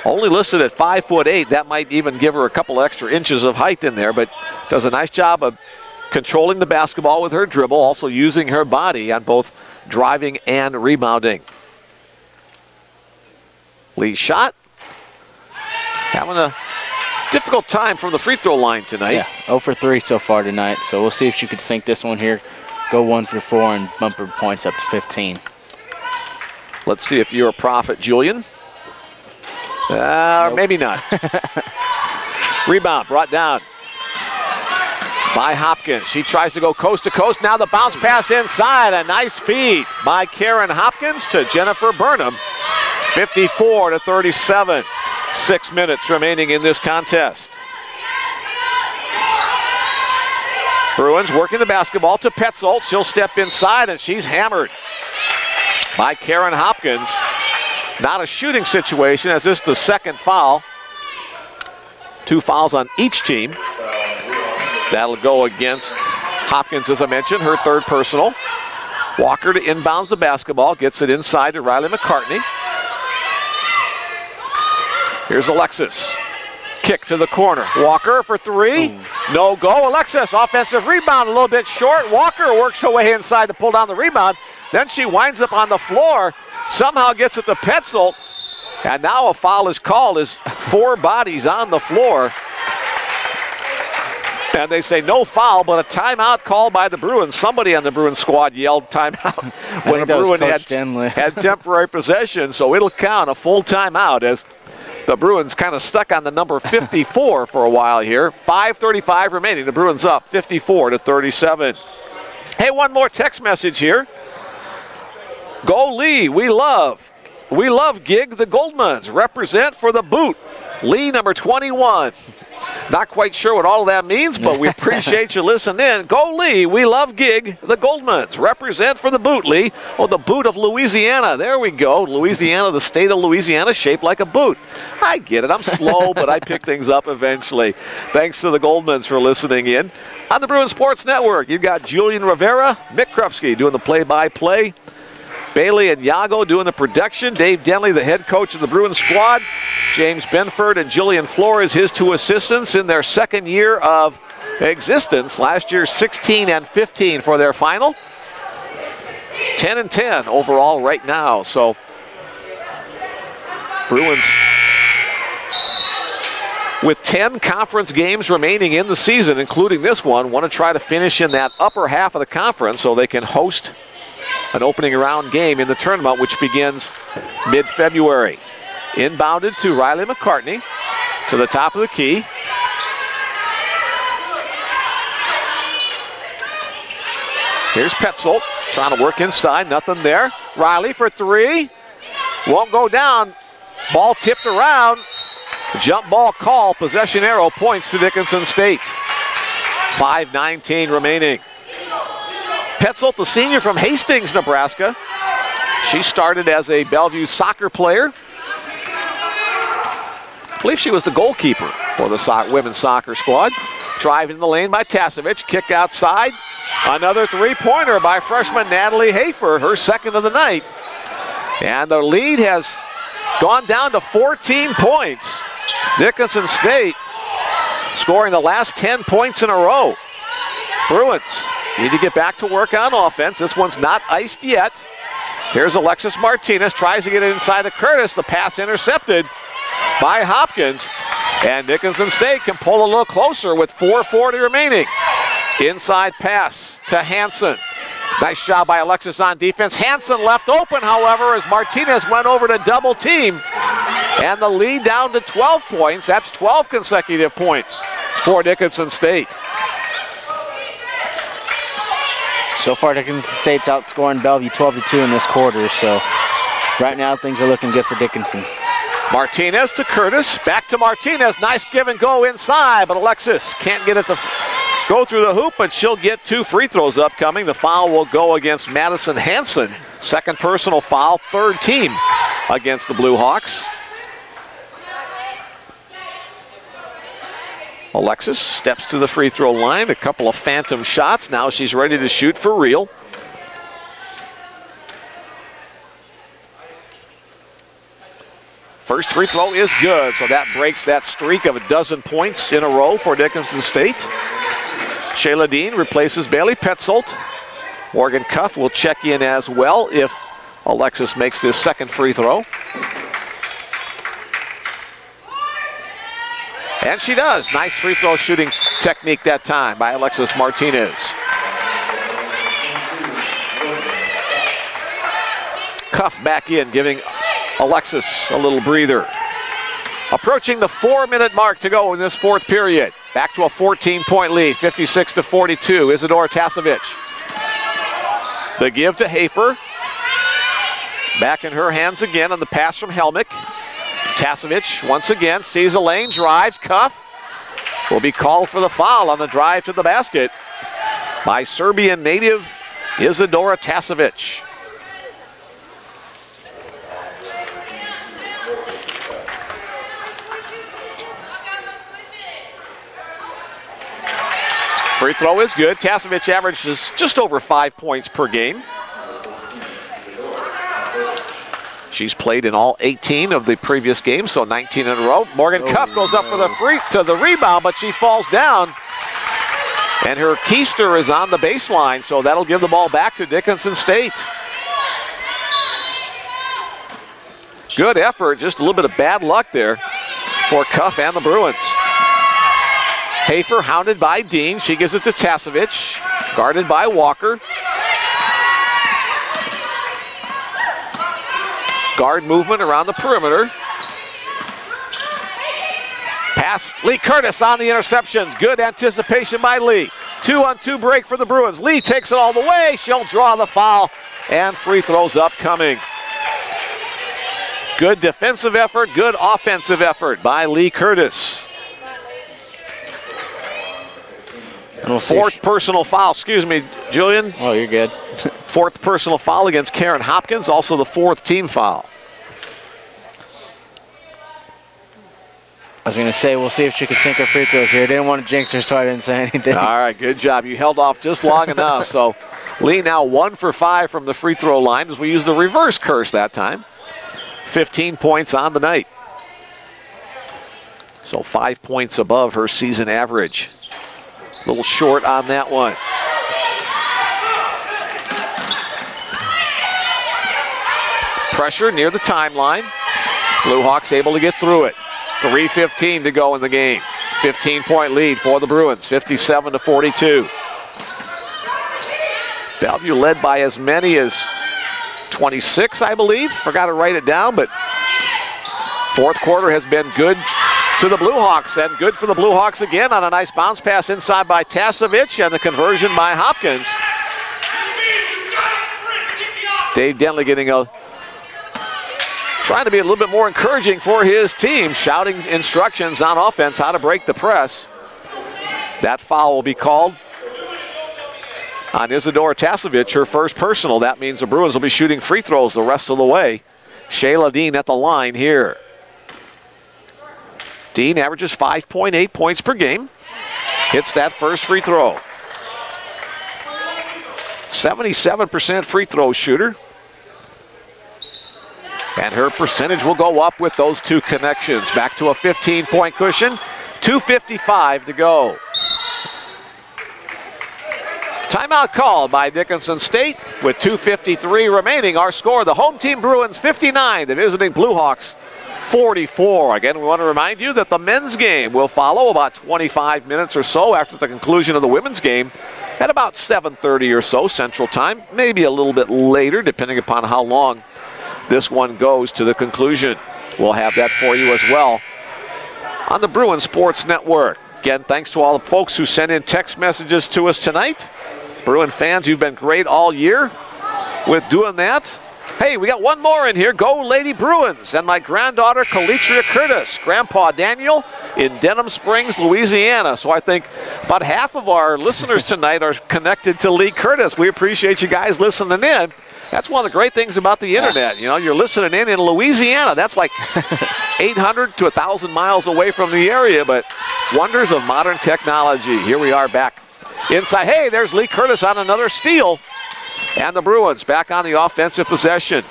Only listed at 5'8". That might even give her a couple extra inches of height in there, but does a nice job of controlling the basketball with her dribble, also using her body on both driving and rebounding. Lee's shot. Having a difficult time from the free throw line tonight. Yeah, 0 for 3 so far tonight, so we'll see if she could sink this one here, go 1 for 4 and bump her points up to 15. Let's see if you're a prophet, Julian. Nope. Maybe not. Rebound brought down by Hopkins. She tries to go coast to coast. Now the bounce pass inside. A nice feed by Karen Hopkins to Jennifer Burnham. 54-37. 6 minutes remaining in this contest. Bruins working the basketball to Petzold. She'll step inside and she's hammered by Karen Hopkins. Not a shooting situation as this is the second foul. 2 fouls on each team. That'll go against Hopkins, as I mentioned, her 3rd personal. Walker to inbounds the basketball, gets it inside to Riley McCartney. Here's Alexis. Kick to the corner. Walker for 3. Ooh. No go. Alexis, offensive rebound, a little bit short. Walker works her way inside to pull down the rebound. Then she winds up on the floor, somehow gets it to Petzold. And now a foul is called as 4 bodies on the floor. And they say no foul, but a timeout called by the Bruins. Somebody on the Bruins squad yelled timeout when the Bruins had temporary possession, so it'll count a full timeout as the Bruins kind of stuck on the number 54 for a while here. 5:35 remaining. The Bruins up 54-37. Hey, one more text message here. Go Lee, we love Gig the Goldmans. Represent for the boot. Lee, number 21. Not quite sure what all of that means, but we appreciate you listening in. Go Lee, we love Gig the Goldmans. Represent for the boot, Lee. Oh, the boot of Louisiana. There we go. Louisiana, the state of Louisiana, shaped like a boot. I get it. I'm slow, but I pick things up eventually. Thanks to the Goldmans for listening in. On the Bruins Sports Network, you've got Julian Rivera, Mick Krupski doing the play-by-play. Bailey and Yago doing the production. Dave Denley, the head coach of the Bruins squad. James Benford and Jillian Flores, his 2 assistants in their 2nd year of existence. Last year, 16-15 for their final. 10-10 overall right now. So, Bruins with 10 conference games remaining in the season, including this one, want to try to finish in that upper half of the conference so they can host an opening round game in the tournament, which begins mid-February. Inbounded to Riley McCartney to the top of the key. Here's Petzold trying to work inside, nothing there. Riley for 3, won't go down. Ball tipped around. Jump ball call, possession arrow, points to Dickinson State. 5:19 remaining. Petzold, the senior from Hastings, Nebraska. She started as a Bellevue soccer player. I believe she was the goalkeeper for the women's soccer squad. Drive in the lane by Tasevich, kick outside. Another 3-pointer by freshman Natalie Hafer, her 2nd of the night. And the lead has gone down to 14 points. Dickinson State scoring the last 10 points in a row. Bruins need to get back to work on offense. This one's not iced yet. Here's Alexis Martinez, tries to get it inside to Curtis. The pass intercepted by Hopkins. And Dickinson State can pull a little closer with 4:40 remaining. Inside pass to Hansen. Nice job by Alexis on defense. Hansen left open, however, as Martinez went over to double team. And the lead down to 12 points. That's 12 consecutive points for Dickinson State. So far, Dickinson State's outscoring Bellevue 12-2 in this quarter, so right now things are looking good for Dickinson. Martinez to Curtis, back to Martinez. Nice give and go inside, but Alexis can't get it to go through the hoop, but she'll get 2 free throws upcoming. The foul will go against Madison Hansen. 2nd personal foul, 3rd team against the Blue Hawks. Alexis steps to the free throw line, a couple of phantom shots. Now she's ready to shoot for real. First free throw is good, so that breaks that streak of a dozen points in a row for Dickinson State. Shayla Dean replaces Bailey Petzold. Morgan Cuff will check in as well if Alexis makes this second free throw. And she does. Nice free throw shooting technique that time by Alexis Martinez. Cuff back in, giving Alexis a little breather. Approaching the 4-minute mark to go in this fourth period. Back to a 14-point lead, 56-42. Isadora Tasevich. The give to Hafer. Back in her hands again on the pass from Helmick. Tasevich once again sees a lane, drives. Cuff will be called for the foul on the drive to the basket by Serbian native Isadora Tasevich. Free throw is good. Tasevich averages just over 5 points per game. She's played in all 18 of the previous games, so 19 in a row. Morgan Cuff goes up for the rebound, but she falls down. And her keister is on the baseline, so that'll give the ball back to Dickinson State. Good effort, just a little bit of bad luck there for Cuff and the Bruins. Hafer hounded by Dean. She gives it to Tasevich, guarded by Walker. Guard movement around the perimeter. Pass, Lee Curtis on the interceptions. Good anticipation by Lee. 2-on-2 break for the Bruins. Lee takes it all the way. She'll draw the foul, and free throws upcoming. Good defensive effort, good offensive effort by Lee Curtis. Fourth personal foul, excuse me, Julian. Oh, you're good. Fourth personal foul against Karen Hopkins, also the fourth team foul. I was going to say, we'll see if she can sink her free throws here. I didn't want to jinx her, so I didn't say anything. All right, good job. You held off just long enough. So Lee now 1 for 5 from the free throw line as we use the reverse curse that time. 15 points on the night. So 5 points above her season average. A little short on that one. Pressure near the timeline. Blue Hawks able to get through it. 3:15 to go in the game. 15-point lead for the Bruins, 57-42. Bellevue led by as many as 26, I believe. Forgot to write it down, but fourth quarter has been good to the Blue Hawks, and good for the Blue Hawks again on a nice bounce pass inside by Tasevich and the conversion by Hopkins. Dave Denley trying to be a little bit more encouraging for his team, shouting instructions on offense how to break the press. That foul will be called on Isadora Tasevich, her first personal. That means the Bruins will be shooting free throws the rest of the way. Shayla Dean at the line here. Dean averages 5.8 points per game. Hits that first free throw. 77% free throw shooter. And her percentage will go up with those two connections. Back to a 15-point cushion. 2:55 to go. Timeout called by Dickinson State with 2:53 remaining. Our score, the home team Bruins 59, the visiting Blue Hawks 44. Again, we want to remind you that the men's game will follow about 25 minutes or so after the conclusion of the women's game at about 7:30 or so Central Time, maybe a little bit later depending upon how long this one goes to the conclusion. We'll have that for you as well on the Bruin Sports Network. Again, thanks to all the folks who sent in text messages to us tonight. Bruin fans, you've been great all year with doing that. Hey, we got one more in here. Go Lady Bruins. And my granddaughter, Kalitria Curtis. Grandpa Daniel in Denham Springs, Louisiana. So I think about half of our listeners tonight are connected to Lee Curtis. We appreciate you guys listening in. That's one of the great things about the internet. You know, you're listening in Louisiana. That's like 800 to 1,000 miles away from the area, but wonders of modern technology. Here we are back inside. Hey, there's Lee Curtis on another steal. And the Bruins back on the offensive possession.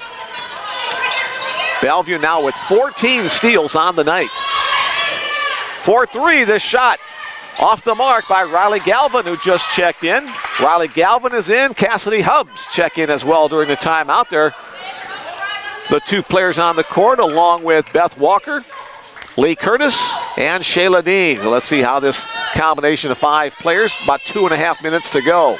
Bellevue now with 14 steals on the night. 4-3 this shot. Off the mark by Riley Galvin, who just checked in. Riley Galvin is in. Cassidy Hubbs check in as well during the timeout there. The two players on the court, along with Beth Walker, Lee Curtis, and Shayla Dean. Let's see how this combination of 5 players, about 2.5 minutes to go.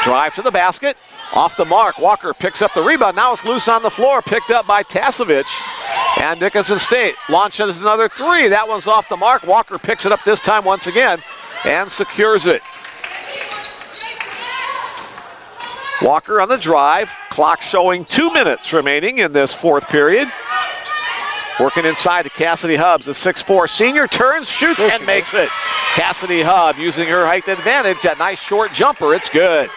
Drive to the basket. Off the mark. Walker picks up the rebound. Now it's loose on the floor. Picked up by Tasevich. And Dickinson State launches another 3. That one's off the mark. Walker picks it up this time once again and secures it. Walker on the drive. Clock showing 2 minutes remaining in this 4th period. Working inside to Cassidy Hubbs. The 6'4 senior turns, shoots, and makes it. Cassidy Hubbs using her height advantage. That nice short jumper. It's good.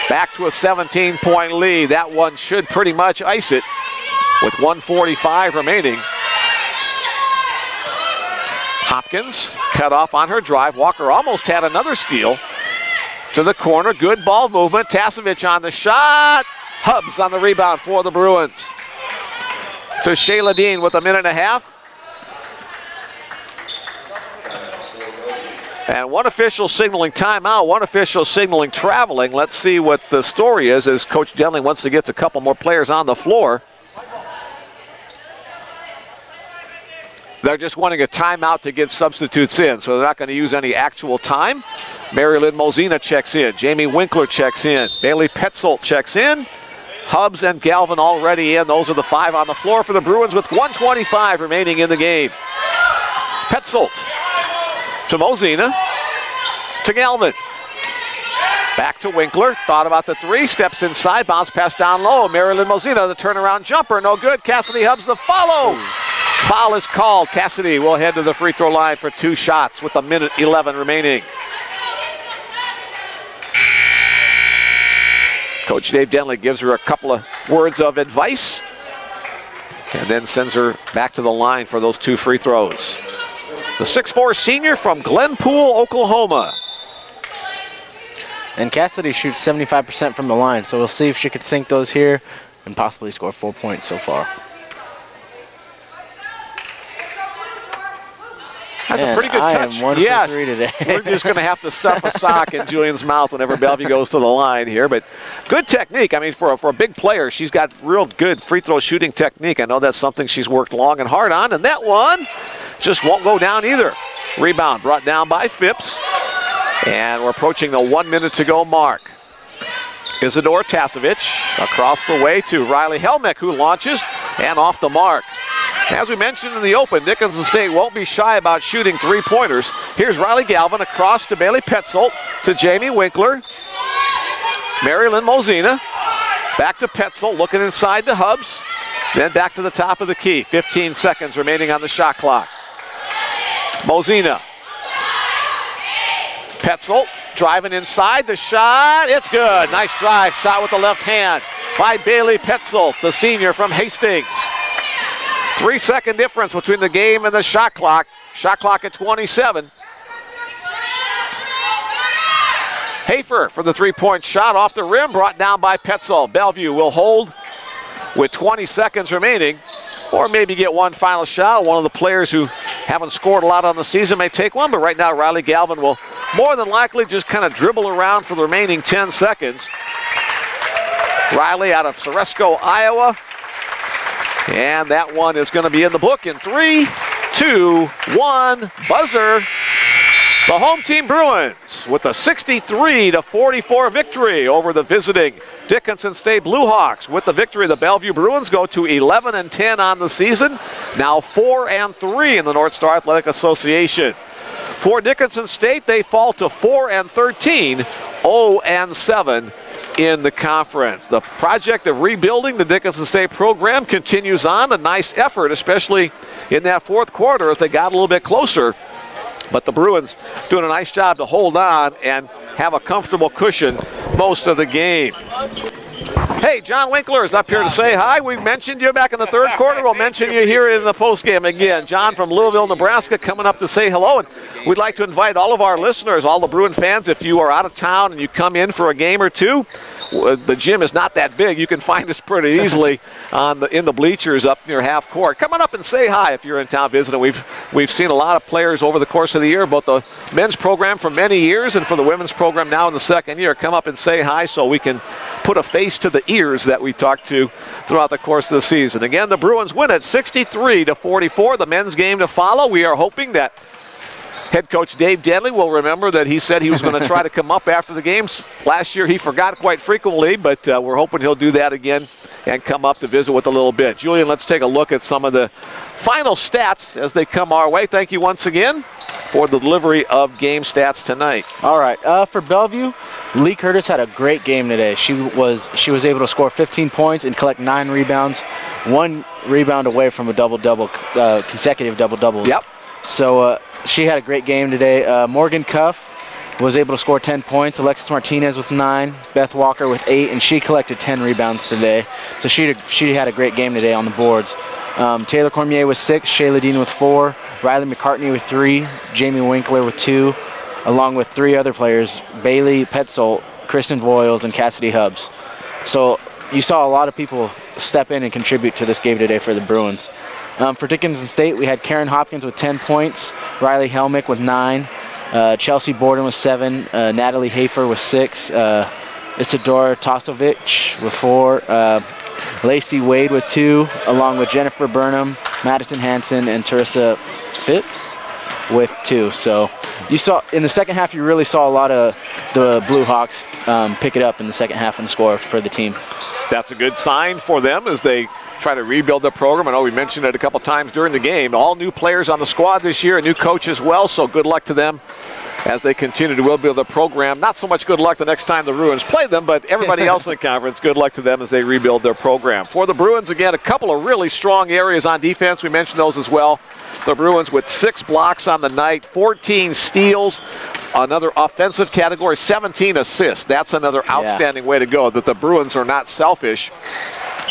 Back to a 17-point lead. That one should pretty much ice it with 1:45 remaining. Hopkins cut off on her drive. Walker almost had another steal. To the corner, good ball movement. Tasevich on the shot. Hubbs on the rebound for the Bruins. To Shayla Dean with 1.5 minutes. And one official signaling timeout, one official signaling traveling. Let's see what the story is as Coach Denling wants to get a couple more players on the floor. They're just wanting a timeout to get substitutes in, so they're not going to use any actual time. Mary Lynn Mosina checks in. Jamie Winkler checks in. Bailey Petzold checks in. Hubbs and Galvin already in. Those are the 5 on the floor for the Bruins with 1:25 remaining in the game. Petzold to Mosina, to Galvin. Back to Winkler, thought about the 3, steps inside, bounce pass down low. Marilyn Mosina, the turnaround jumper, no good. Cassidy Hubbs, the follow. Foul is called. Cassidy will head to the free throw line for 2 shots with 1:11 remaining. Coach Dave Denley gives her a couple of words of advice and then sends her back to the line for those 2 free throws. The 6'4 senior from Glenpool, Oklahoma. And Cassidy shoots 75% from the line, so we'll see if she could sink those here and possibly score 4 points so far. That's a pretty good touch. I am 1 for 3 today. We're just going to have to stuff a sock in Julian's mouth whenever Bellevue goes to the line here. But good technique. I mean, for a big player, she's got real good free throw shooting technique. I know that's something she's worked long and hard on. And that one just won't go down either. Rebound brought down by Phipps. And we're approaching the 1 minute to go mark. Isidore Tasevich across the way to Riley Helmick, who launches and off the mark. As we mentioned in the open, Dickinson State won't be shy about shooting 3-pointers. Here's Riley Galvin across to Bailey Petzold, to Jamie Winkler. Mary Lynn Mosina. Back to Petzold, looking inside the Hubs. Then back to the top of the key. 15 seconds remaining on the shot clock. Mosina. Petzold driving inside. The shot, it's good. Nice drive, shot with the left hand by Bailey Petzold, the senior from Hastings. 3-second difference between the game and the shot clock. Shot clock at 27. Hafer for the 3-point shot off the rim, brought down by Petzold. Bellevue will hold with 20 seconds remaining, or maybe get one final shot. One of the players who haven't scored a lot on the season may take one, but right now Riley Galvin will more than likely just kind of dribble around for the remaining 10 seconds. Riley out of Ceresco, Iowa. And that one is going to be in the book in 3, 2, 1, buzzer. The home team Bruins with a 63-44 victory over the visiting Dickinson State Bluehawks. With the victory, the Bellevue Bruins go to 11-10 on the season, now 4-3 in the North Star Athletic Association. For Dickinson State, they fall to 4-13, 0-7 in the conference. The project of rebuilding the Dickinson State program continues on. A nice effort, especially in that 4th quarter as they got a little bit closer. But the Bruins doing a nice job to hold on and have a comfortable cushion most of the game. Hey, John Winkler is up here to say hi. We mentioned you back in the 3rd quarter. We'll mention you here in the postgame again. John from Louisville, Nebraska, coming up to say hello. And we'd like to invite all of our listeners, all the Bruin fans, if you are out of town and you come in for a game or two, the gym is not that big. You can find us pretty easily in the bleachers up near half court. Come on up and say hi if you're in town visiting. We've seen a lot of players over the course of the year, both the men's program for many years and for the women's program now in the second year. Come up and say hi so we can put a face to the ears that we talked to throughout the course of the season. Again, the Bruins win at 63-44. The men's game to follow. We are hoping that head coach Dave Denley will remember that he said he was going to try to come up after the games. Last year he forgot quite frequently, but we're hoping he'll do that again and come up to visit with a little bit. Julian, let's take a look at some of the final stats as they come our way. Thank you once again for the delivery of game stats tonight. All right, for Bellevue, Lee Curtis had a great game today. She was able to score 15 points and collect 9 rebounds, 1 rebound away from a double-double, consecutive double-doubles. Yep. So she had a great game today. Morgan Cuff was able to score 10 points. Alexis Martinez with 9, Beth Walker with 8, and she collected 10 rebounds today. So she had a great game today on the boards. Taylor Cormier with 6, Shayla Dean with 4, Riley McCartney with 3, Jamie Winkler with 2, along with 3 other players, Bailey Petzold, Kristen Voiles, and Cassidy Hubbs. So you saw a lot of people step in and contribute to this game today for the Bruins. For Dickinson State, we had Karen Hopkins with 10 points, Riley Helmick with 9, Chelsea Borden with 7, Natalie Hafer with 6, Isadora Tosovic with 4, Lacey Wade with 2, along with Jennifer Burnham, Madison Hansen, and Teresa Phipps with 2. So you saw in the second half, you really saw a lot of the Blue Hawks pick it up in the second half and score for the team. That's a good sign for them as they try to rebuild the program. I know we mentioned it a couple times during the game. All new players on the squad this year, a new coach as well, so good luck to them as they continue to rebuild the program. Not so much good luck the next time the Bruins play them, but everybody else in the conference, good luck to them as they rebuild their program. For the Bruins, again, a couple of really strong areas on defense. We mentioned those as well. The Bruins with 6 blocks on the night, 14 steals, another offensive category, 17 assists. That's another outstanding way to go, that the Bruins are not selfish.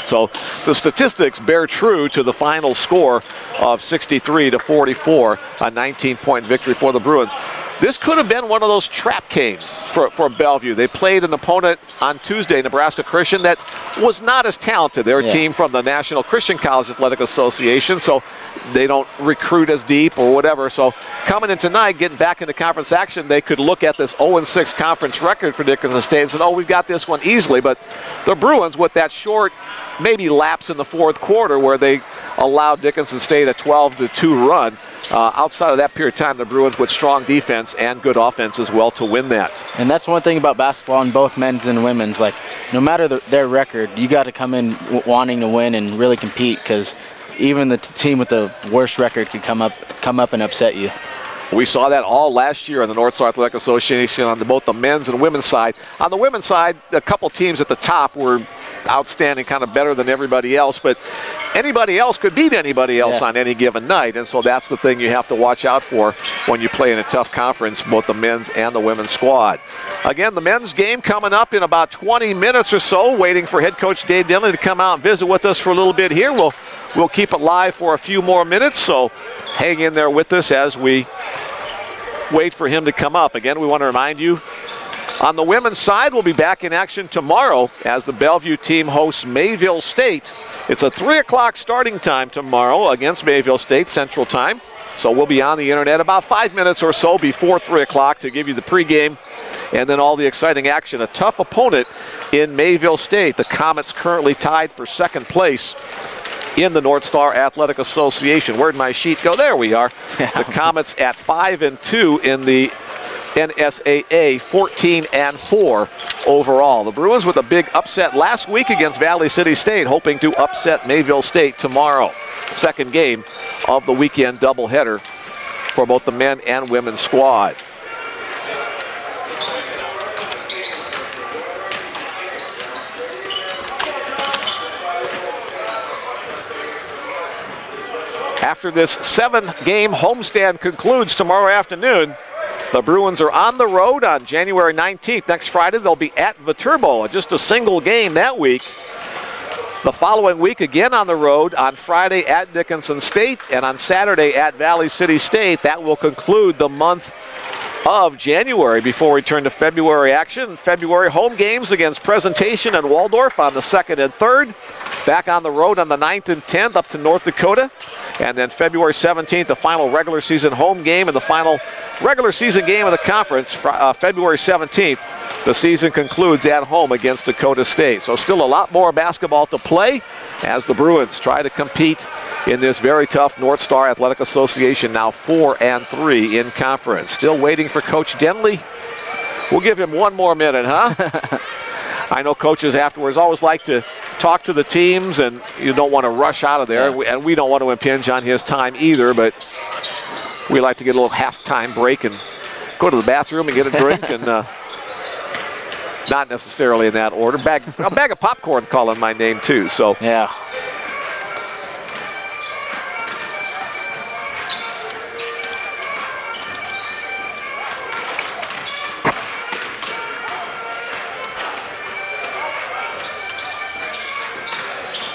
So the statistics bear true to the final score of 63-44, a 19-point victory for the Bruins. This could have been one of those trap games for Bellevue. They played an opponent on Tuesday, Nebraska Christian, that was not as talented. They're a team from the National Christian College Athletic Association, so they don't recruit as deep or whatever. So coming in tonight, getting back into conference action, they could look at this 0-6 conference record for Dickinson State and say, oh, we've got this one easily. But the Bruins, with that short maybe lapse in the fourth quarter where they allowed Dickinson State a 12-2 run, outside of that period of time, the Bruins with strong defense and good offense as well to win that. And that's one thing about basketball in both men's and women's. Like, no matter their record, you got to come in wanting to win and really compete, because even the team with the worst record could come up and upset you. We saw that all last year on the North Star Athletic Association on both the men's and women's side. On the women's side, a couple teams at the top were outstanding, kind of better than everybody else, but anybody else could beat anybody else on any given night, and so that's the thing you have to watch out for when you play in a tough conference, both the men's and the women's squad. Again, the men's game coming up in about 20 minutes or so, waiting for head coach Dave Denley to come out and visit with us for a little bit here. We'll keep it live for a few more minutes, so hang in there with us as we wait for him to come up. Again, we want to remind you, on the women's side, we'll be back in action tomorrow as the Bellevue team hosts Mayville State. It's a 3 o'clock starting time tomorrow against Mayville State Central Time. So we'll be on the internet about 5 minutes or so before 3 o'clock to give you the pregame and then all the exciting action. A tough opponent in Mayville State. The Comets currently tied for second place in the North Star Athletic Association. Where'd my sheet go? There we are. The Comets at 5-2 in the NSAA, 14-4 overall. The Bruins with a big upset last week against Valley City State, hoping to upset Mayville State tomorrow. Second game of the weekend doubleheader for both the men and women's squad. After this 7-game homestand concludes tomorrow afternoon, the Bruins are on the road on January 19th. Next Friday, they'll be at Viterbo, just a single game that week. The following week, again on the road, on Friday at Dickinson State, and on Saturday at Valley City State. That will conclude the month of January before we turn to February action. February home games against Presentation and Waldorf on the 2nd and 3rd. Back on the road on the 9th and 10th up to North Dakota. And then February 17th, the final regular season home game and the final regular season game of the conference. February 17th, the season concludes at home against Dakota State. So still a lot more basketball to play as the Bruins try to compete in this very tough North Star Athletic Association, now 4-3 in conference. Still waiting for Coach Denley. We'll give him one more minute, huh? I know coaches afterwards always like to talk to the teams, and you don't want to rush out of there, and we don't want to impinge on his time either, but we like to get a little halftime break and go to the bathroom and get a drink, and not necessarily in that order. A bag of popcorn calling my name too, so. Yeah.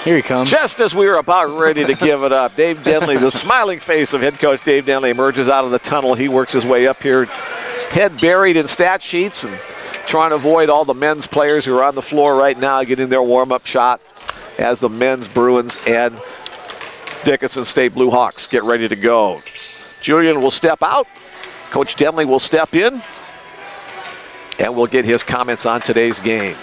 Here he comes. Just as we were about ready to give it up, Dave Denley, the smiling face of head coach Dave Denley, emerges out of the tunnel. He works his way up here, head buried in stat sheets and trying to avoid all the men's players who are on the floor right now getting their warm-up shot as the men's Bruins and Dickinson State Blue Hawks get ready to go. Julian will step out. Coach Denley will step in, and we'll get his comments on today's game.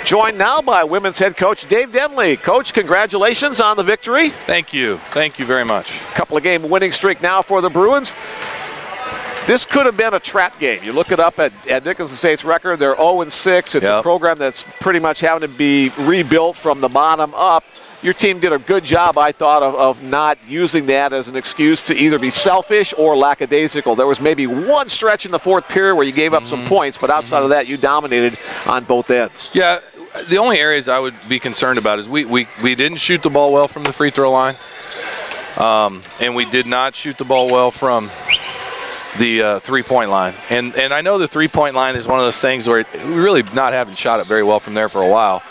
Joined now by women's head coach Dave Denley. Coach, congratulations on the victory. Thank you. Thank you very much. Couple of game winning streak now for the Bruins. This could have been a trap game. You look it up at Dickinson State's record. They're 0-6. It's a program that's pretty much having to be rebuilt from the bottom up. Your team did a good job, I thought, of not using that as an excuse to either be selfish or lackadaisical. There was maybe one stretch in the fourth period where you gave up some points, but outside of that, you dominated on both ends. Yeah, the only areas I would be concerned about is we didn't shoot the ball well from the free throw line, and we did not shoot the ball well from the three-point line. And I know the three-point line is one of those things where we really not having shot it very well from there for a while.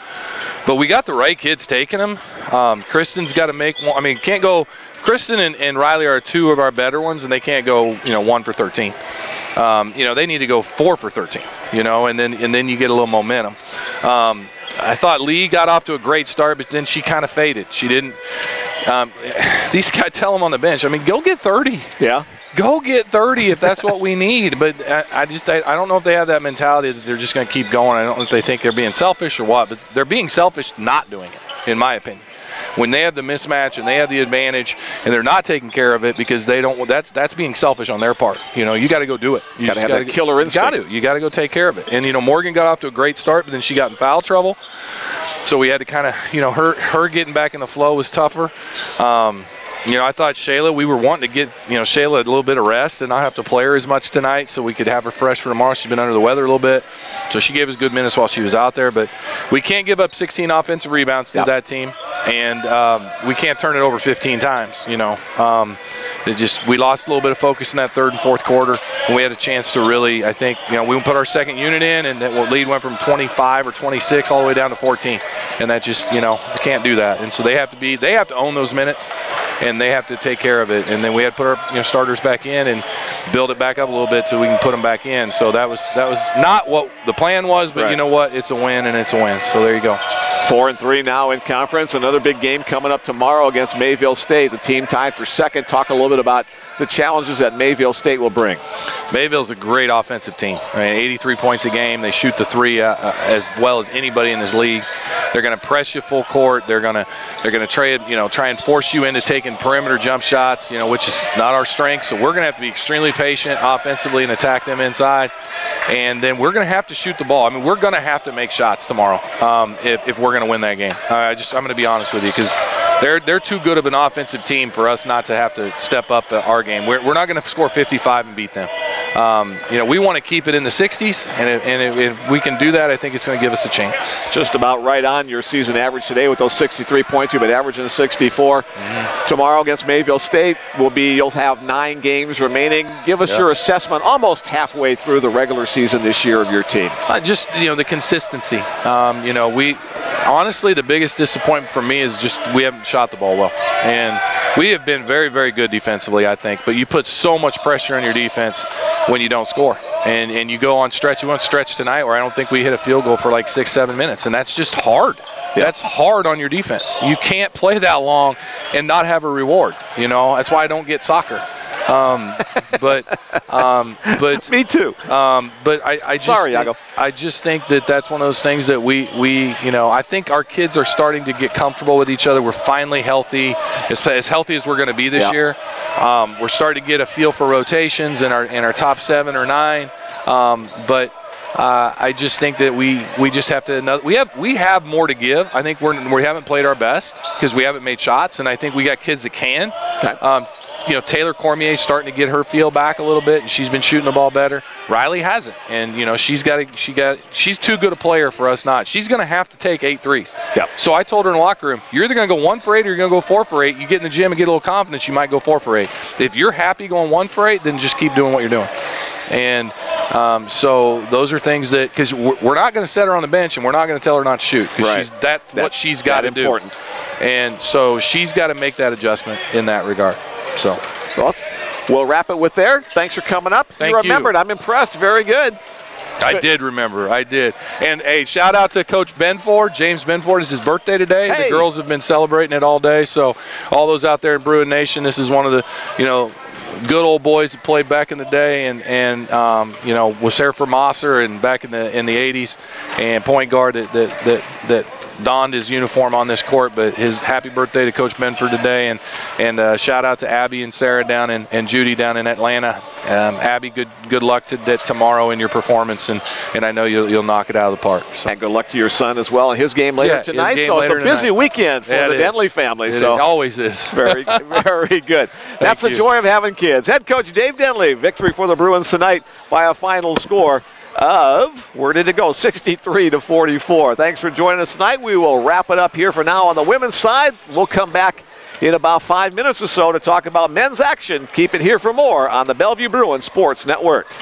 But we got the right kids taking them. Kristen's got to make one. I mean, can't go. Kristen and Riley are two of our better ones, and they can't go, 1 for 13. They need to go 4 for 13. And then you get a little momentum. I thought Lee got off to a great start, but then she kind of faded. She didn't. These guys tell them on the bench, go get 30. Yeah. Go get 30 if that's what we need. But I don't know if they have that mentality that they're just going to keep going. I don't know if they think they're being selfish or what, but they're being selfish not doing it, in my opinion. When they have the mismatch and they have the advantage and they're not taking care of it because they don't, that's being selfish on their part. You got to go do it. You got to have that killer instinct. You got to go take care of it. And, Morgan got off to a great start, but then she got in foul trouble. So we had to kind of, her getting back in the flow was tougher. I thought Shayla, we were wanting to get, Shayla a little bit of rest and not have to play her as much tonight so we could have her fresh for tomorrow. She's been under the weather a little bit. So she gave us good minutes while she was out there. But we can't give up 16 offensive rebounds to that team. And we can't turn it over 15 times, we lost a little bit of focus in that third and fourth quarter. And we had a chance to really, I think, we put our second unit in and the lead went from 25 or 26 all the way down to 14. And that just, we can't do that. And so they have to own those minutes. And they have to take care of it. And then we had to put our starters back in and build it back up a little bit so we can put them back in. So that was not what the plan was, but You know what? It's a win, and it's a win. So there you go. 4-3 now in conference. Another big game coming up tomorrow against Mayville State. The team tied for second. Talk a little bit about the challenges that Mayville State will bring. Mayville's a great offensive team. 83 points a game. They shoot the three as well as anybody in this league. They're going to press you full court. They're going to try and force you into taking perimeter jump shots, which is not our strength. So we're going to have to be extremely patient offensively and attack them inside. And then we're going to have to shoot the ball. We're going to have to make shots tomorrow if we're going to win that game. I'm going to be honest with you because they're too good of an offensive team for us not to have to step up our game. We're not going to score 55 and beat them. we want to keep it in the 60s, and if we can do that, I think it's going to give us a chance. Just about right on your season average today with those 63 points. You've been averaging 64. Tomorrow against Mayville State you'll have 9 games remaining. Give us your assessment almost halfway through the regular season this year of your team. Just, the consistency. Honestly, the biggest disappointment for me is just we haven't shot the ball well. And we have been very, very good defensively, I think. But you put so much pressure on your defense when you don't score. And you go on stretch. You went stretch tonight where I don't think we hit a field goal for like 6-7 minutes. And that's just hard. That's hard on your defense. You can't play that long and not have a reward. That's why I don't get soccer. But me too. But I just think that that's one of those things that we I think our kids are starting to get comfortable with each other. We're finally healthy, as healthy as we're going to be this year. We're starting to get a feel for rotations in our top 7 or 9. But I just think that we just have to. We have more to give. I think we haven't played our best because we haven't made shots, and I think we got kids that can. Okay. Taylor Cormier's starting to get her feel back a little bit, and she's been shooting the ball better. Riley hasn't, and she's too good a player for us not. She's going to have to take 8 threes. Yep. So I told her in the locker room, you're either going to go 1 for 8 or you're going to go 4 for 8. You get in the gym and get a little confidence, you might go 4 for 8. If you're happy going 1 for 8, then just keep doing what you're doing. And so those are things that, because we're not going to set her on the bench and we're not going to tell her not to shoot, because that's what she's got to do. And so she's got to make that adjustment in that regard. So, well, we'll wrap it with there. Thanks for coming up. Thank you. Remembered. I'm impressed. Very good. I did remember. I did. And, hey, shout out to Coach Benford. James Benford is his birthday today. Hey. The girls have been celebrating it all day. So all those out there in Bruin Nation, this is one of the, good old boys that played back in the day and was there for Mosser and back in the 80s, and point guard that donned his uniform on this court. But his happy birthday to Coach Benford today, and shout out to Abby and Sarah down and Judy down in Atlanta. Abby, good luck tomorrow in your performance, and I know you'll knock it out of the park. So. And good luck to your son as well in his game later tonight. So it's a busy weekend for the Denley family. It always is. Very, very good. That's the joy of having kids. Head coach Dave Denley, victory for the Bruins tonight by a final score of, where did it go, 63-44. Thanks for joining us tonight. We will wrap it up here for now on the women's side. We'll come back in about 5 minutes or so to talk about men's action. Keep it here for more on the Bellevue Bruins Sports Network.